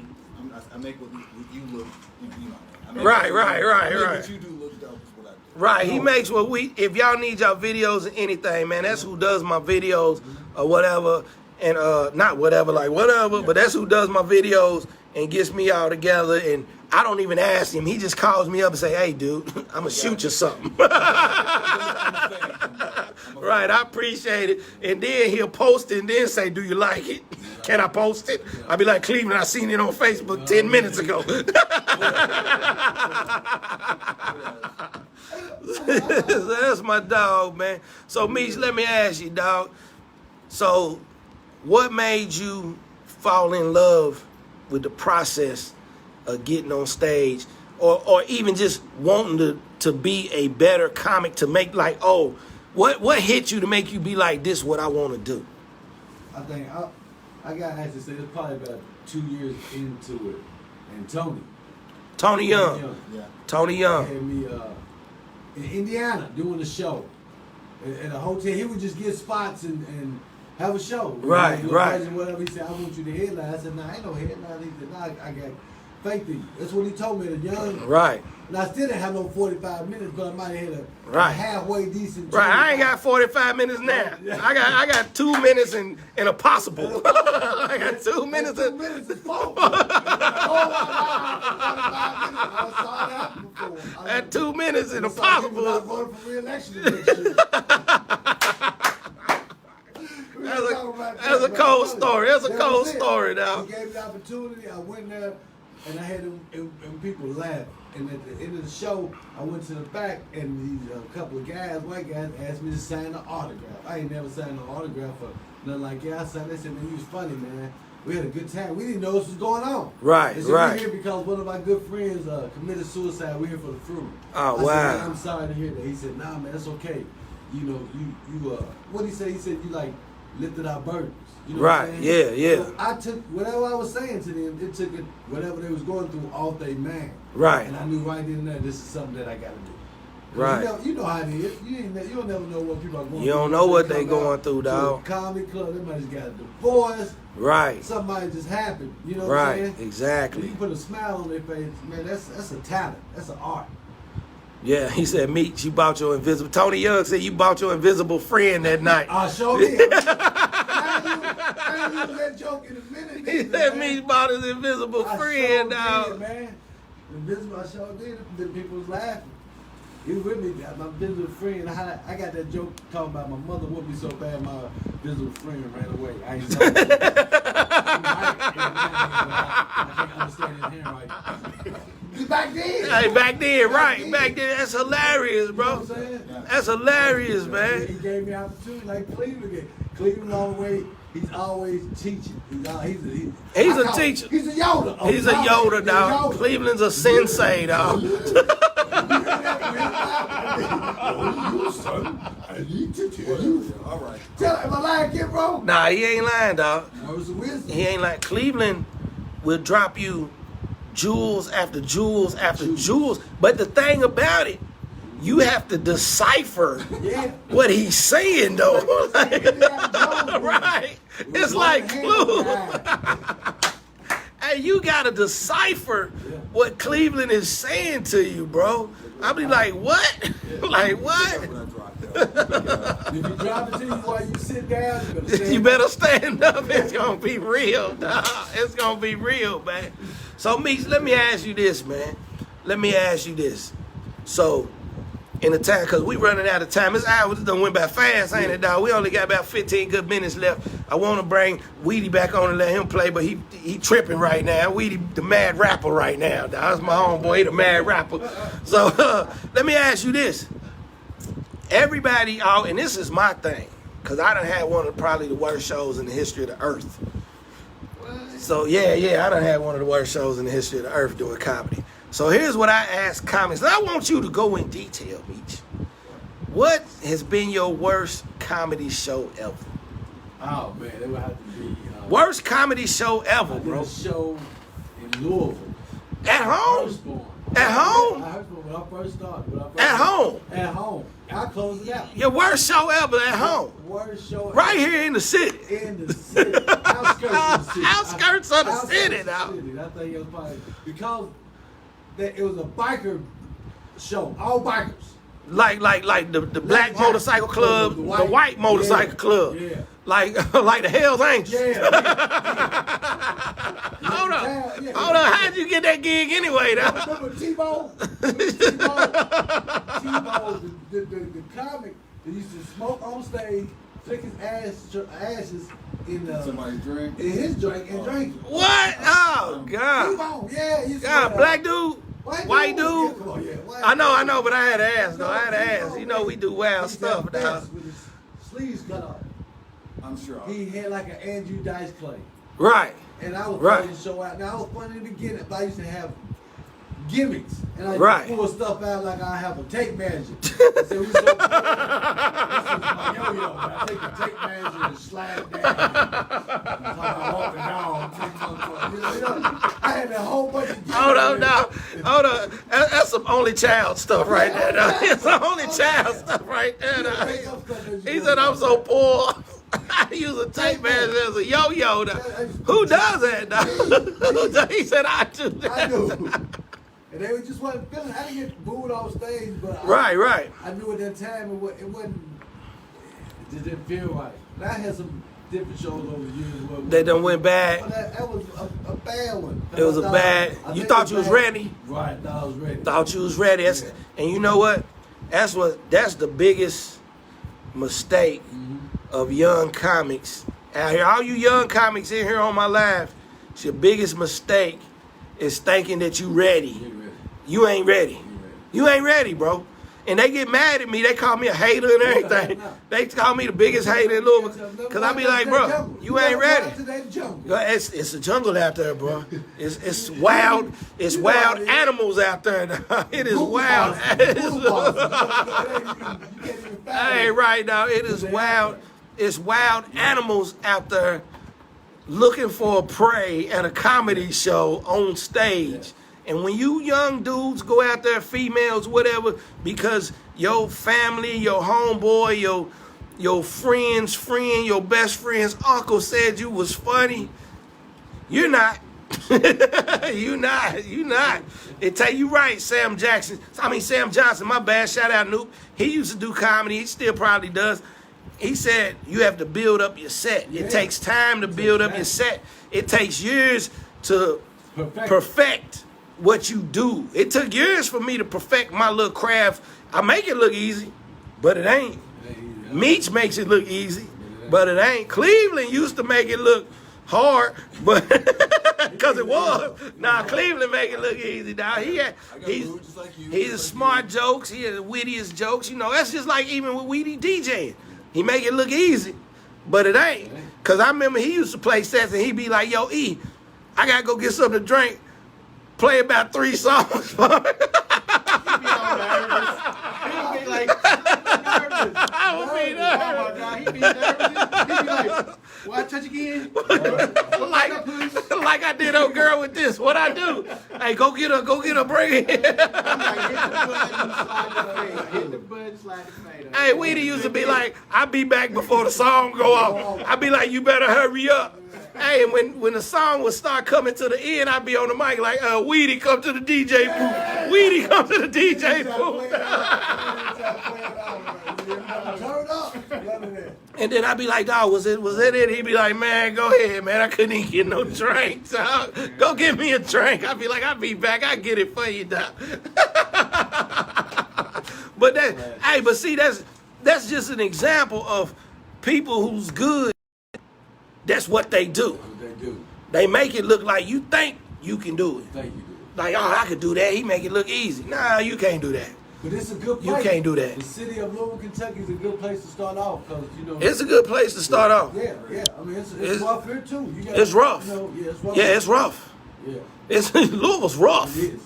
Speaker 5: I make what you look. You know. I make
Speaker 1: Right.
Speaker 5: What you do look dope is what I do.
Speaker 1: Right, he makes what if y'all need y'all videos or anything, man, that's who does my videos or whatever. And not whatever, like whatever, but that's who does my videos and gets me all together. And I don't even ask him. He just calls me up and say, hey, dude, I'm going to shoot you something. Right, I appreciate it. And then he'll post it and then say, do you like it? Can I post it? I'll be like, Cleveland, I seen it on Facebook 10 minutes ago. That's my dog, man. So, Meech, let me ask you, dog. So, what made you fall in love with the process of getting on stage, or even just wanting to be a better comic, to make like, oh, what hit you to make you be like, this is what I want to do?
Speaker 6: I think I got to say it's probably about 2 years into it. And Tony
Speaker 1: Young.
Speaker 5: Yeah.
Speaker 1: Tony Young.
Speaker 6: had me in Indiana doing a show at a hotel. He would just get spots and have a show.
Speaker 1: Right.
Speaker 6: And whatever. He said, I want you to headline. I said, nah, I ain't no headline. He said, nah, I got faith in you. That's what he told me at a young.
Speaker 1: Right.
Speaker 6: And I still didn't have no 45 minutes, but I might have had
Speaker 1: Right.
Speaker 6: a halfway decent.
Speaker 1: Right, I ain't got 45 minutes now. I got 2 minutes and a possible. I got 2 minutes.
Speaker 6: 2 minutes is four.
Speaker 1: At 2 minutes and a
Speaker 6: I'm
Speaker 1: possible.
Speaker 6: voting for re-election next year.
Speaker 1: That's a cold story. That's a
Speaker 6: That
Speaker 1: cold
Speaker 6: was it.
Speaker 1: story, now.
Speaker 6: He gave me the opportunity. I went there, and I had them people laugh. And at the end of the show, I went to the back, and these couple of guys, white guys, asked me to sign an autograph. I ain't never signed an autograph for nothing like that. I signed. They said, man, you was funny, man. We had a good time. We didn't know this was going on.
Speaker 1: Right,
Speaker 6: They said,
Speaker 1: right.
Speaker 6: we're here because one of our good friends committed suicide. We're here for the funeral.
Speaker 1: Oh,
Speaker 6: I
Speaker 1: wow.
Speaker 6: said, man, I'm sorry to hear that. He said, nah, man, that's okay. You know, you what he said? He said, you like lifted our burdens. You know
Speaker 1: Right,
Speaker 6: what I'm saying?
Speaker 1: yeah.
Speaker 6: So I took whatever I was saying to them, it took it, whatever they was going through off their mind.
Speaker 1: Right.
Speaker 6: And I knew right then and there, this is something that I got to do. 'Cause
Speaker 1: Right.
Speaker 6: You know how it is. You'll never know what people are going through.
Speaker 1: You don't know what
Speaker 6: They
Speaker 1: they
Speaker 6: come
Speaker 1: going
Speaker 6: out
Speaker 1: through,
Speaker 6: to a
Speaker 1: dog.
Speaker 6: comedy club, they might just got a divorce.
Speaker 1: Right,
Speaker 6: Somebody just happened. You know what I'm
Speaker 1: right,
Speaker 6: saying?
Speaker 1: exactly.
Speaker 6: You put a smile on their face, man, that's a talent. That's an art.
Speaker 1: Yeah, he said, Meech, you bought your invisible. Tony Young said you bought your invisible friend that night.
Speaker 6: I sure did. I ain't used that joke in a minute.
Speaker 1: He said me about his invisible friend, dog.
Speaker 6: Man. Invisible, I sure did. The people was laughing. He was with me, my invisible friend. I got that joke talking about my mother whooped me so bad, my invisible friend ran away. I ain't know. I can't understand his hand right. Back then.
Speaker 1: Hey, back then, right? Back then, that's hilarious, bro.
Speaker 6: You know what I'm saying?
Speaker 1: That's hilarious,
Speaker 6: He
Speaker 1: man.
Speaker 6: gave me opportunity like Cleveland did. Cleveland all the way, he's always teaching. He's
Speaker 1: a teacher.
Speaker 6: He's a Yoda.
Speaker 1: He's a Yoda, dog. Cleveland's a sensei, dog.
Speaker 6: I need to tell you.
Speaker 5: All right.
Speaker 6: Tell him, am I lying, kid, bro?
Speaker 1: Nah, he ain't lying, dog.
Speaker 6: Words of wisdom.
Speaker 1: He ain't like Cleveland will drop you jewels after jewels after jewels. But the thing about it, you have to decipher what he's saying, though. Right? It's like clue. Hey, you gotta decipher what Cleveland is saying to you, bro. I'll be like, what? Like what?
Speaker 6: If you drop it to you while you sit down,
Speaker 1: You better stand up. It's gonna be real, dog. It's gonna be real, man. So, Meeks, let me ask you this, man. Let me ask you this. So, in the time, because we running out of time. This hour just done went by fast, ain't it, dog? We only got about 15 good minutes left. I want to bring Weedy back on and let him play, but he tripping right now. Weedy, the mad rapper right now, dog. That's my homeboy, he the mad rapper. So, let me ask you this. Everybody out, and this is my thing, because I done had one of probably the worst shows in the history of the earth. So, yeah, I done had one of the worst shows in the history of the earth doing comedy. So here's what I ask comics. And I want you to go in detail, Meech. What has been your worst comedy show ever?
Speaker 6: Oh, man, that would have to be...
Speaker 1: Worst comedy show ever, bro.
Speaker 6: A show in Louisville.
Speaker 1: At home?
Speaker 6: Firstborn.
Speaker 1: At home?
Speaker 6: When I first started.
Speaker 1: At home?
Speaker 6: At home. I closed it out.
Speaker 1: Your worst show ever at home?
Speaker 6: Worst show ever.
Speaker 1: Right here in the city.
Speaker 6: In the city. Outskirts of the city.
Speaker 1: Outskirts of the city, now.
Speaker 6: I think it was probably... Because it was a biker show. All bikers.
Speaker 1: Like the black motorcycle club, the white motorcycle club.
Speaker 6: Yeah.
Speaker 1: Like the Hell's Angels.
Speaker 6: Yeah.
Speaker 1: Hold on. How'd you get that gig anyway, though?
Speaker 6: Remember T-Bone? T-Bone, the comic that used to smoke on stage, flick his ashes in
Speaker 5: Somebody's drink.
Speaker 6: in his drink and drink.
Speaker 1: What? Oh God.
Speaker 6: T-Bone, yeah. He used to
Speaker 1: God, black dude, white dude.
Speaker 6: Yeah, come on, yeah. White
Speaker 1: I know, but I had to ask though. I had to ask. You know we do wild stuff,
Speaker 6: now.
Speaker 1: dog.
Speaker 6: With his sleeves cut off.
Speaker 5: I'm sure.
Speaker 6: He had like an Andrew Dice Clay.
Speaker 1: Right.
Speaker 6: And I was
Speaker 1: Right.
Speaker 6: putting the show out. Now I was funny in the beginning, but I used to have gimmicks. And I
Speaker 1: Right.
Speaker 6: pull stuff out like I have a tape measure. I said, we so this is my yo-yo. I take the tape measure and slide it down. And I walk the dog. I had a whole bunch of gimmicks.
Speaker 1: Hold on. That's some only child stuff right there. Dog. It's some only child stuff right there. Dog. He said I'm so poor. I use a tape measure as a yo-yo. Dog. Who does that? Dog? He said I do that.
Speaker 6: I do. And they just wasn't feeling. I didn't get booed off stage, but
Speaker 1: Right.
Speaker 6: I knew at that time it wasn't. It just didn't feel right. And I had some different shows over the years.
Speaker 1: They done went bad.
Speaker 6: But that was a bad one.
Speaker 1: It was a bad. You thought you was ready.
Speaker 6: Right, I was ready.
Speaker 1: Thought you was ready. And you know what? That's the biggest mistake of young comics out here. All you young comics in here on my live, it's your biggest mistake is thinking that you ready. You ain't ready. You ain't ready, bro. And they get mad at me. They call me a hater and everything. They call me the biggest hater in Louisville. Because I be like, bro, you ain't ready. It's a jungle out there, bro. It's wild. It's wild animals out there. It is wild. Hey, right now, it is wild. It's wild animals out there looking for a prey at a comedy show on stage. And when you young dudes go out there, females, whatever, because your family, your homeboy, your friend's friend, your best friend's uncle said you was funny, you're not. You not. It tell you right, Sam Johnson, my bad, shout out Noop. He used to do comedy, he still probably does. he said you have to build up your set.
Speaker 6: Yeah.
Speaker 1: It takes time to build up your set. It takes years to perfect what you do. It took years for me to perfect my little craft. I make it look easy, but it ain't. Meech makes it look easy, but it ain't. Cleveland used to make it look hard, but because it was. Now Cleveland make it look easy. Now he's smart jokes. He has the wittiest jokes. You know, that's just like even with Weedy DJing. He make it look easy, but it ain't. Cause I remember he used to play sets and he'd be like, "Yo, E, I gotta go get something to drink. Play about 3 songs for me."
Speaker 2: He'd be all nervous. He'd be like, nervous.
Speaker 1: I would be
Speaker 2: Oh my God, he'd be nervous. He'd be like, "Will I touch again?"
Speaker 1: like I did old girl with this. What I do? Hey, go get her, bring it.
Speaker 2: I'm like, hit the button, slide the fade.
Speaker 1: Hey, Weedy used to be like, I'll be back before the song go off. I'd be like, you better hurry up. Hey, and when the song would start coming to the end, I'd be on the mic like, Weedy, come to the DJ booth. Weedy, come to the DJ booth.
Speaker 6: Turn up.
Speaker 1: And then I'd be like, dog, was it it? He'd be like, man, go ahead, man. I couldn't even get no drink. So go get me a drink. I'd be like, I'll be back. I'll get it for you, dog. But but see, that's just an example of people who's good. That's what they do. They make it look like you think you can do it. Like, oh, I could do that. He make it look easy. Nah, you can't do that.
Speaker 6: But it's a good place.
Speaker 1: You can't do that.
Speaker 6: The city of Louisville, Kentucky is a good place to start off because, you know.
Speaker 1: It's a good place to start off.
Speaker 6: Yeah. I mean, it's rough here too.
Speaker 1: It's rough.
Speaker 6: You know, it's rough.
Speaker 1: Yeah, it's rough.
Speaker 6: Yeah.
Speaker 1: Louisville's rough.
Speaker 6: It is.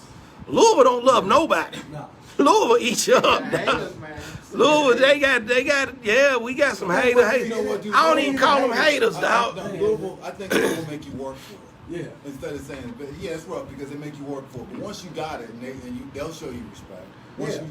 Speaker 1: Louisville don't love nobody.
Speaker 6: Nah.
Speaker 1: Louisville eat you up.
Speaker 2: Haters, man.
Speaker 1: Louisville, they got, we got some haters.
Speaker 5: You know what, dude?
Speaker 1: I don't even call them haters, dog.
Speaker 5: I think Louisville make you work for it.
Speaker 6: Yeah.
Speaker 5: Instead of saying, but yeah, it's rough because they make you work for it. But once you got it, they'll show you respect.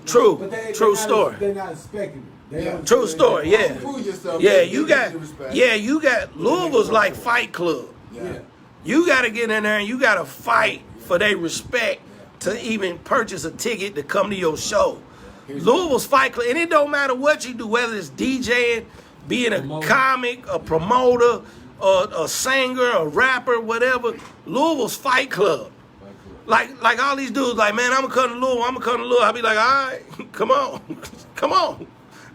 Speaker 1: True.
Speaker 6: But
Speaker 1: True story.
Speaker 6: They're not expecting it.
Speaker 1: True story. Yeah.
Speaker 5: Prove yourself.
Speaker 1: Yeah,
Speaker 5: they
Speaker 1: you
Speaker 5: give
Speaker 1: got.
Speaker 5: respect.
Speaker 1: Yeah, you got. Louisville's like Fight Club.
Speaker 5: Yeah.
Speaker 1: You got to get in there and you got to fight for their respect to even purchase a ticket to come to your show. Louisville's Fight Club, and it don't matter what you do, whether it's DJing, being a comic, a promoter, a singer, a rapper, whatever. Louisville's Fight Club. Like all these dudes, like, man, I'm gonna come to Louisville. I'll be like, all right, come on.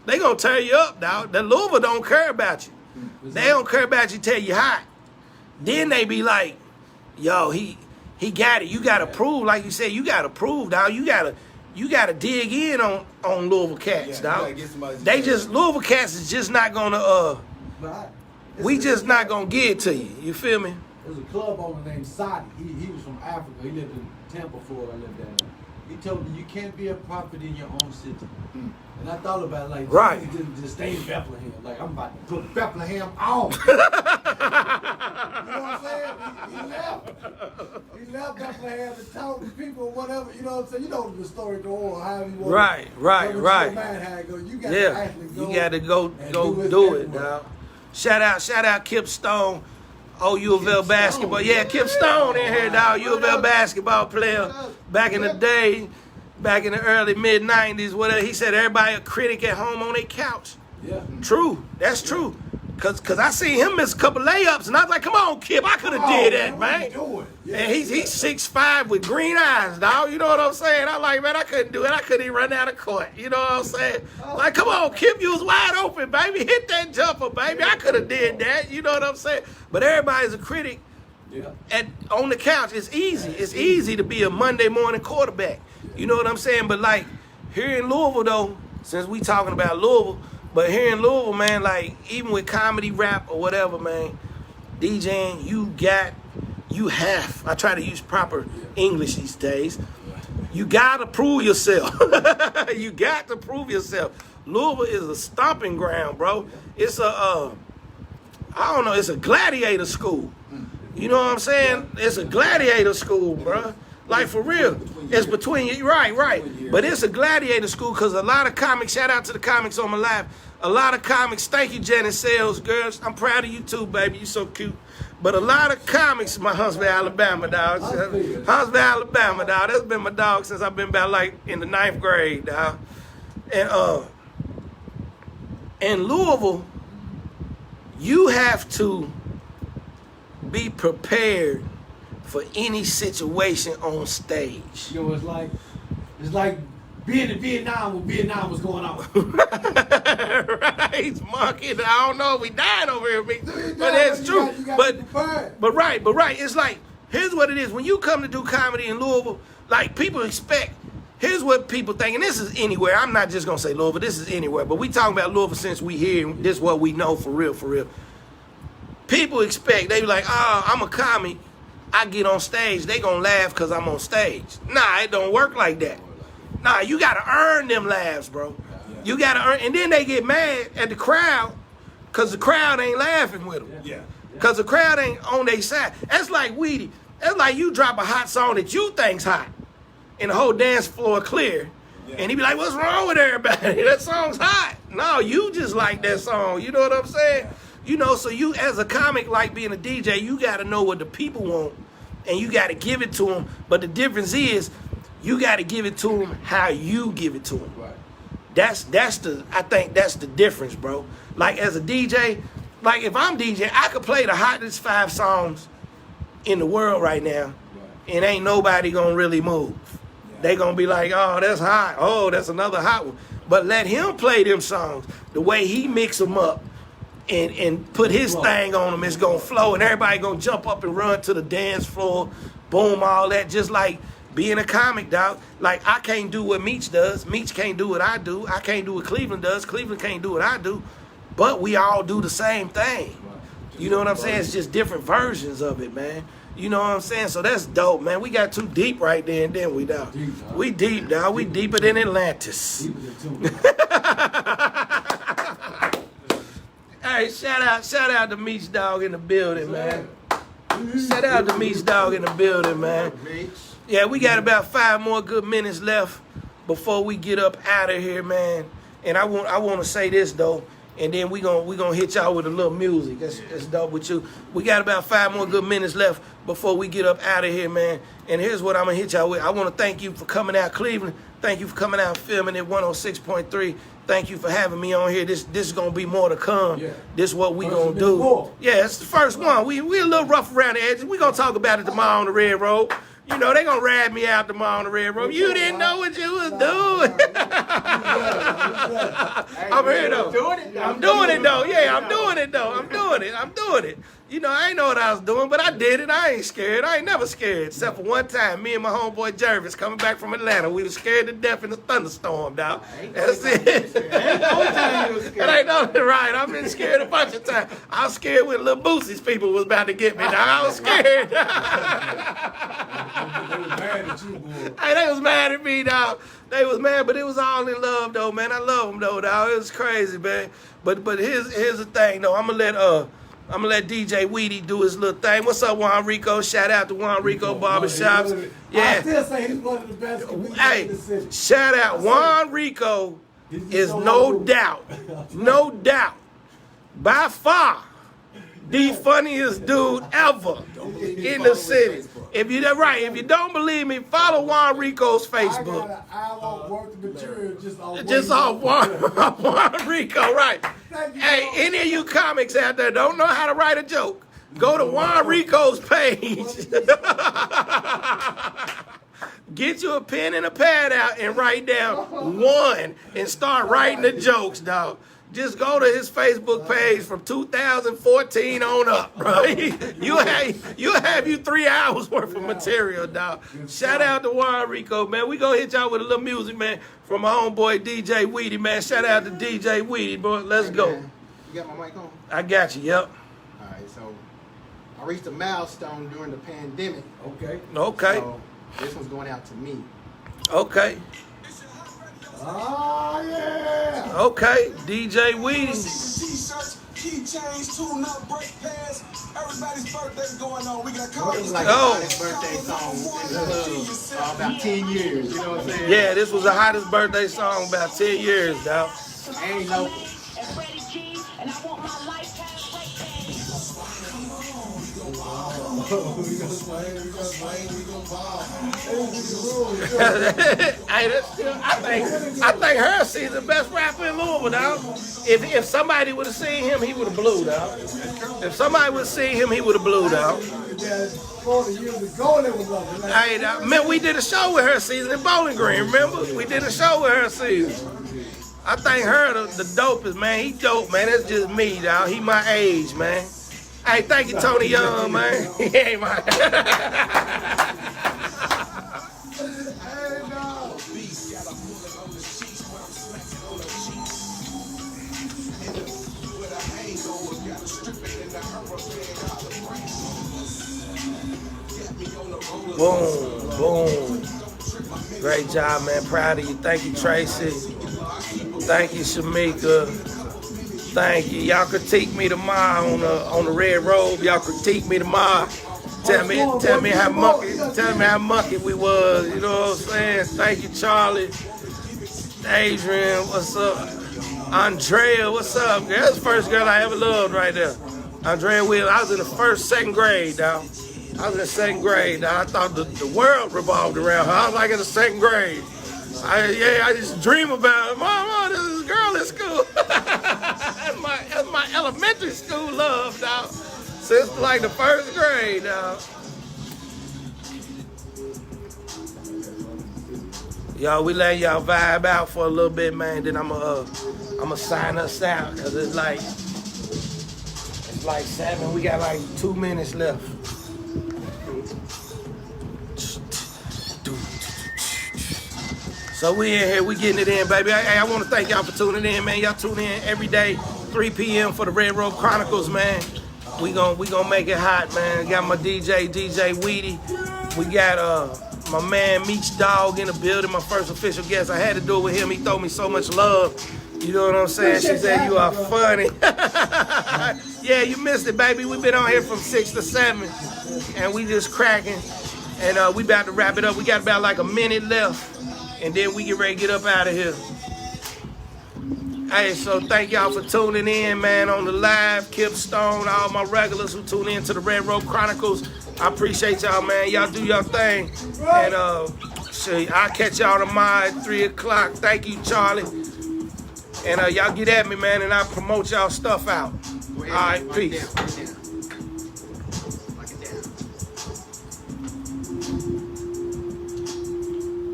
Speaker 1: They gonna tear you up, dog. The Louisville don't care about you. They don't care about you till you hot. Then they be like, yo, he got it. You gotta prove, like you said, you gotta prove, dog. You gotta dig in on Louisville cats, dog. Louisville cats is just not gonna we just not gonna give it to you. You feel me?
Speaker 6: There's a club owner named Sadi. He was from Africa. He lived in Tampa, Florida. I lived there. He told me you can't be a prophet in your own city. And I thought about it like,
Speaker 1: right.
Speaker 6: Jesus didn't just stay in Bethlehem. Like, I'm about to put Bethlehem on. You know what I'm saying? He left. He left Bethlehem to talk to people or whatever. You know what I'm saying? You know the story go on, how he was.
Speaker 1: Right.
Speaker 6: You got to actually go.
Speaker 1: You got to go do it, dog. Shout out Kip Stone. U of L basketball. Yeah, Kip Stone in here, dog. U of L basketball player back in the day, back in the early mid-90s, whatever. He said everybody a critic at home on their couch.
Speaker 6: Yeah.
Speaker 1: True. That's true. Cause I seen him miss a couple layups, and I was like, come on, Kip, I could have did that, man. And he's 6'5" with green eyes, dog. You know what I'm saying? I'm like, man, I couldn't do it. I couldn't even run down the court. You know what I'm saying? Like, come on, Kip, you was wide open, baby. Hit that jumper, baby. I could have did that. You know what I'm saying? But everybody's a critic.
Speaker 6: Yeah.
Speaker 1: On the couch. It's easy. It's easy to be a Monday morning quarterback. You know what I'm saying? But like here in Louisville, though, since we talking about Louisville. But here in Louisville, man, like, even with comedy, rap, or whatever, man, DJing, I try to use proper English these days. You got to prove yourself. You got to prove yourself. Louisville is a stomping ground, bro. It's it's a gladiator school. You know what I'm saying? It's a gladiator school, bro. Like, for real. It's between you. Right. But it's a gladiator school because a lot of comics, shout out to the comics on my live, a lot of comics, thank you, Janet Sales, girls. I'm proud of you too, baby. You so cute. But a lot of comics, my Huntsville, Alabama, dog. Huntsville, Alabama, dog. That's been my dog since I've been about like in the 9th grade, dog. And Louisville, you have to be prepared for any situation on stage.
Speaker 6: You know, it's like being in Vietnam when Vietnam was going on.
Speaker 1: Right, monkey. I don't know if we dying over here, but that's true. But right. It's like, here's what it is. When you come to do comedy in Louisville, like, people expect, here's what people think, and this is anywhere. I'm not just gonna say Louisville, this is anywhere, but we talking about Louisville since we here, and this is what we know for real. People expect, they be like, oh, I'm a comic, I get on stage, they gonna laugh because I'm on stage. Nah, it don't work like that. Nah, you gotta earn them laughs, bro. You gotta earn, and then they get mad at the crowd because the crowd ain't laughing with them.
Speaker 6: Yeah.
Speaker 1: Because the crowd ain't on their side. That's like Weedy. That's like you drop a hot song that you think's hot, and the whole dance floor clear, and he be like, what's wrong with everybody? That song's hot. No, you just like that song. You know what I'm saying? You know, so you as a comic, like being a DJ, you got to know what the people want, and you got to give it to them. But the difference is, you got to give it to them how you give it to them.
Speaker 6: Right.
Speaker 1: I think that's the difference, bro. Like, as a DJ, like, if I'm DJ, I could play the hottest 5 songs in the world right now, and ain't nobody gonna really move. They gonna be like, oh, that's hot. Oh, that's another hot one. But let him play them songs the way he mix them up and put his thing on them. It's gonna flow, and everybody gonna jump up and run to the dance floor, boom, all that. Just like being a comic, dog. Like, I can't do what Meech does. Meech can't do what I do. I can't do what Cleveland does. Cleveland can't do what I do. But we all do the same thing. You know what I'm saying? It's just different versions of it, man. You know what I'm saying? So that's dope, man. We got too deep right there, and then we dog. We deep, dog. We deeper than Atlantis. Hey, shout out to Meech Dog in the building, man. Shout out to Meech Dog in the building, man. Yeah, we got about 5 more good minutes left before we get up out of here, man. And I want to say this though, and then we gonna hit y'all with a little music. That's dope with you. We got about 5 more good minutes left before we get up out of here, man. And here's what I'm gonna hit y'all with. I want to thank you for coming out, Cleveland. Thank you for coming out and filming at 106.3. Thank you for having me on here. This is gonna be more to come. Yeah. This is what we gonna do. Before. Yeah, it's the first one. We a little rough around the edges. We gonna talk about it tomorrow on the Red Road. You know, they gonna rag me out tomorrow on the Red Road. You didn't know what you was doing. I'm here though. I'm doing it though. Yeah, I'm doing it though. I'm doing it. You know, I ain't know what I was doing, but I did it. I ain't scared. I ain't never scared, except for one time. Me and my homeboy Jervis coming back from Atlanta. We was scared to death in a thunderstorm, dog. That's it. That ain't nothing right. I've been scared a bunch of times. I was scared when Lil Boosie's people was about to get me, dog. I was scared.
Speaker 6: They was mad at you, boy.
Speaker 1: Hey, they was mad at me, dog. They was mad, but it was all in love, though, man. I love them, though, dog. It was crazy, man. But here's the thing, though. I'm gonna let DJ Weedy do his little thing. What's up, Juan Rico? Shout out to Juan Rico Barbershops.
Speaker 6: Yeah. I still say he's one of the best comedians in the city.
Speaker 1: Shout out. Juan Rico is no doubt, by far, the funniest dude ever in the city. If you don't believe me, follow Juan Rico's Facebook.
Speaker 6: I won't work the material
Speaker 1: just off Juan Rico, right? Hey, any of you comics out there don't know how to write a joke, go to Juan Rico's page. Get you a pen and a pad out and write down 1 and start writing the jokes, dog. Just go to his Facebook page from 2014 on up, bro. You'll have you 3 hours worth of material, dog. Shout out to Juan Rico, man. We gonna hit y'all with a little music, man, from my homeboy DJ Weedy, man. Shout out to DJ Weedy, boy. Let's go.
Speaker 2: You got my mic on?
Speaker 1: I got you, yep.
Speaker 2: All right, so I reached a milestone during the pandemic.
Speaker 6: Okay.
Speaker 2: So this one's going out to me.
Speaker 1: Okay.
Speaker 6: Oh, yeah.
Speaker 1: Okay, DJ Weedy.
Speaker 7: Keychains, tune up, break pads. Everybody's birthday's going on. We got cards.
Speaker 2: This is like the hottest birthday song in the club about 10 years. You know what I'm saying?
Speaker 1: Yeah, this was the hottest birthday song about 10 years, dog.
Speaker 2: Ain't local.
Speaker 1: Hey, that's still, I think Hershey's the best rapper in Louisville, dog. If somebody would have seen him, he would have blew, dog. If somebody would have seen him, he would have blew, dog.
Speaker 6: 40 years ago, they was loving it.
Speaker 1: Hey, man, we did a show with her season in Bowling Green, remember? We did a show with her season. I think her the dopest, man. He dope, man. That's just me, dog. He my age, man. Hey, thank you, Tony Young, man. He ain't my... Boom, boom. Great job, man. Proud of you. Thank you, Tracy. Thank you, Shamika. Thank you. Y'all critique me tomorrow on the Red Robe. Y'all critique me tomorrow. Tell me how mucky we was. You know what I'm saying? Thank you, Charlie. Adrian, what's up? Andrea, what's up? That's the first girl I ever loved right there. Andrea Will. I was in the second grade, dog. I was in the second grade. Dog. I thought the world revolved around her. I was like in the second grade. I just dream about it. Mama, this is a girl at school. that's my elementary school love, dog. Since like the first grade, dog. Y'all, we let y'all vibe out for a little bit, man. Then I'ma sign us out because it's like 7. We got like 2 minutes left. So we in here, we getting it in, baby. Hey, I want to thank y'all for tuning in, man. Y'all tune in every day, 3 p.m. for the Red Robe Chronicles, man. We gonna make it hot, man. Got my DJ Weedy. We got my man Meech Dog in the building, my first official guest. I had to do it with him. He told me so much love. You know what I'm saying? She said you are funny. Yeah, you missed it, baby. We've been on here from 6 to 7, and we just cracking. And we about to wrap it up. We got about like a minute left. And then we get ready to get up out of here. Hey, so thank y'all for tuning in, man, on the live. Kip Stone, all my regulars who tune in to the Red Robe Chronicles. I appreciate y'all, man. Y'all do your thing. And I'll catch y'all tomorrow at 3 o'clock. Thank you, Charlie. And y'all get at me, man, and I'll promote y'all stuff out. All right, peace.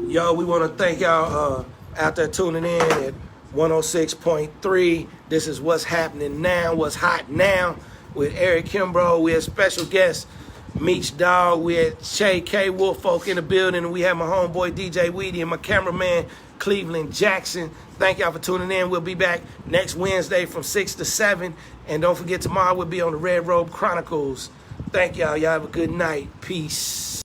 Speaker 1: Yo, we want to thank y'all out there tuning in at 106.3. This is What's Happening Now, What's Hot Now with Eric Kimbrough. We had special guest Meech Dog. We had Shay K. Wolfolk in the building. And we have my homeboy DJ Weedy and my cameraman Cleveland Jackson. Thank y'all for tuning in. We'll be back next Wednesday from 6 to 7. And don't forget, tomorrow we'll be on the Red Robe Chronicles. Thank y'all. Y'all have a good night. Peace.